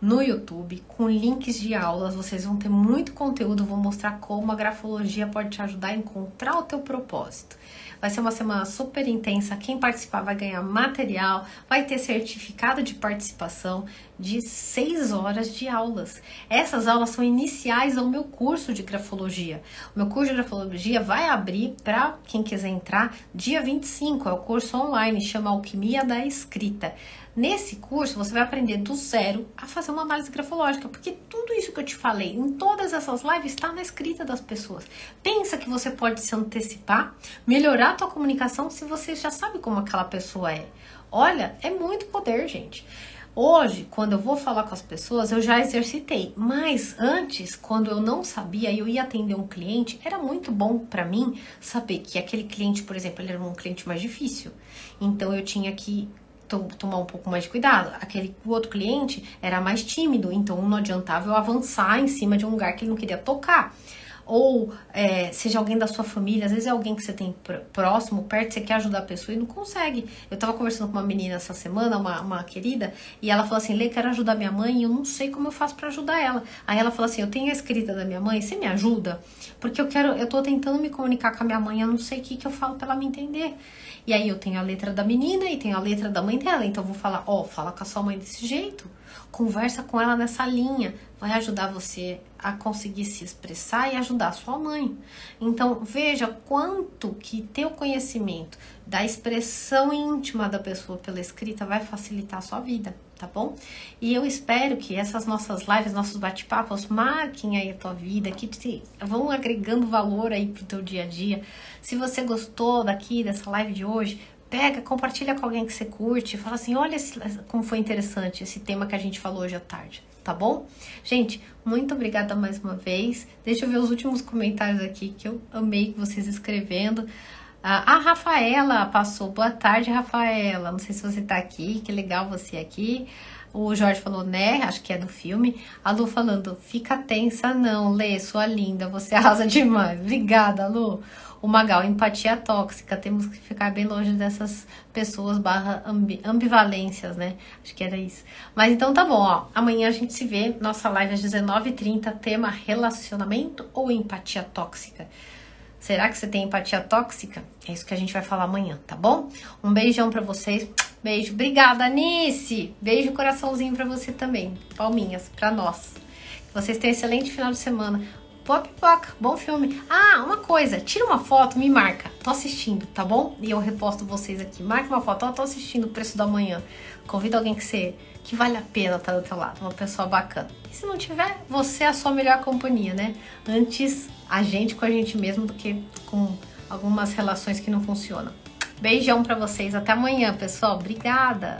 no YouTube com links de aulas. Vocês vão ter muito conteúdo, vou mostrar como a grafologia pode te ajudar a encontrar o teu propósito. Vai ser uma semana super intensa. Quem participar vai ganhar material, vai ter certificado de participação de 6 horas de aulas. Essas aulas são iniciais ao meu curso de grafologia. O meu curso de grafologia vai abrir para quem quiser entrar dia 25. É o curso online, chama Alquimia da Escrita. Nesse curso, você vai aprender do zero a fazer uma análise grafológica, porque tudo isso que eu te falei em todas essas lives está na escrita das pessoas. Pensa que você pode se antecipar, melhorar a tua comunicação se você já sabe como aquela pessoa é. Olha, é muito poder, gente. Hoje, quando eu vou falar com as pessoas, eu já exercitei. Mas antes, quando eu não sabia e eu ia atender um cliente, era muito bom para mim saber que aquele cliente, por exemplo, ele era um cliente mais difícil. Então, eu tinha que tomar um pouco mais de cuidado. O outro cliente era mais tímido, então não adiantava eu avançar em cima de um lugar que ele não queria tocar. Ou seja alguém da sua família, às vezes é alguém que você tem próximo, perto, você quer ajudar a pessoa e não consegue. Eu tava conversando com uma menina essa semana, uma querida, e ela falou assim: Lê, quero ajudar minha mãe e eu não sei como eu faço pra ajudar ela. Aí ela falou assim: eu tenho a escrita da minha mãe, você me ajuda? Porque eu tô tentando me comunicar com a minha mãe, eu não sei o que eu falo pra ela me entender. E aí eu tenho a letra da menina e tenho a letra da mãe dela, então eu vou falar: fala com a sua mãe desse jeito, conversa com ela nessa linha, vai ajudar você a conseguir se expressar e ajudar a sua mãe. Então veja quanto que ter o conhecimento da expressão íntima da pessoa pela escrita vai facilitar a sua vida. tá bom? E eu espero que essas nossas lives, nossos bate-papos marquem aí a tua vida, que vão agregando valor aí pro teu dia a dia. Se você gostou dessa live de hoje, pega, compartilha com alguém que você curte, fala assim, olha como foi interessante esse tema que a gente falou hoje à tarde, tá bom? Gente, muito obrigada mais uma vez. Deixa eu ver os últimos comentários aqui, que eu amei vocês escrevendo. A Rafaela passou, boa tarde, Rafaela, não sei se você tá aqui, que legal você aqui. O Jorge falou, né, acho que é do filme. A Lu falando, fica tensa não, Lê, sua linda, você arrasa demais. Obrigada, Lu. O Magal, empatia tóxica, temos que ficar bem longe dessas pessoas / ambivalências, né? Acho que era isso. Mas então tá bom, ó, amanhã a gente se vê, nossa live às 19h30, tema relacionamento ou empatia tóxica. Será que você tem empatia tóxica? É isso que a gente vai falar amanhã, tá bom? Um beijão pra vocês. Beijo. Obrigada, Anice. Beijo, coraçãozinho pra você também. Palminhas pra nós. Que vocês tenham um excelente final de semana. Boa pipoca, bom filme. Ah, uma coisa, tira uma foto, me marca. Tô assistindo, tá bom? E eu reposto vocês aqui. Marca uma foto, ó, tô assistindo o Preço da Manhã. Convida alguém que vale a pena estar do teu lado, uma pessoa bacana. E se não tiver, você é a sua melhor companhia, né? Antes a gente com a gente mesmo do que com algumas relações que não funcionam. Beijão pra vocês, até amanhã, pessoal. Obrigada!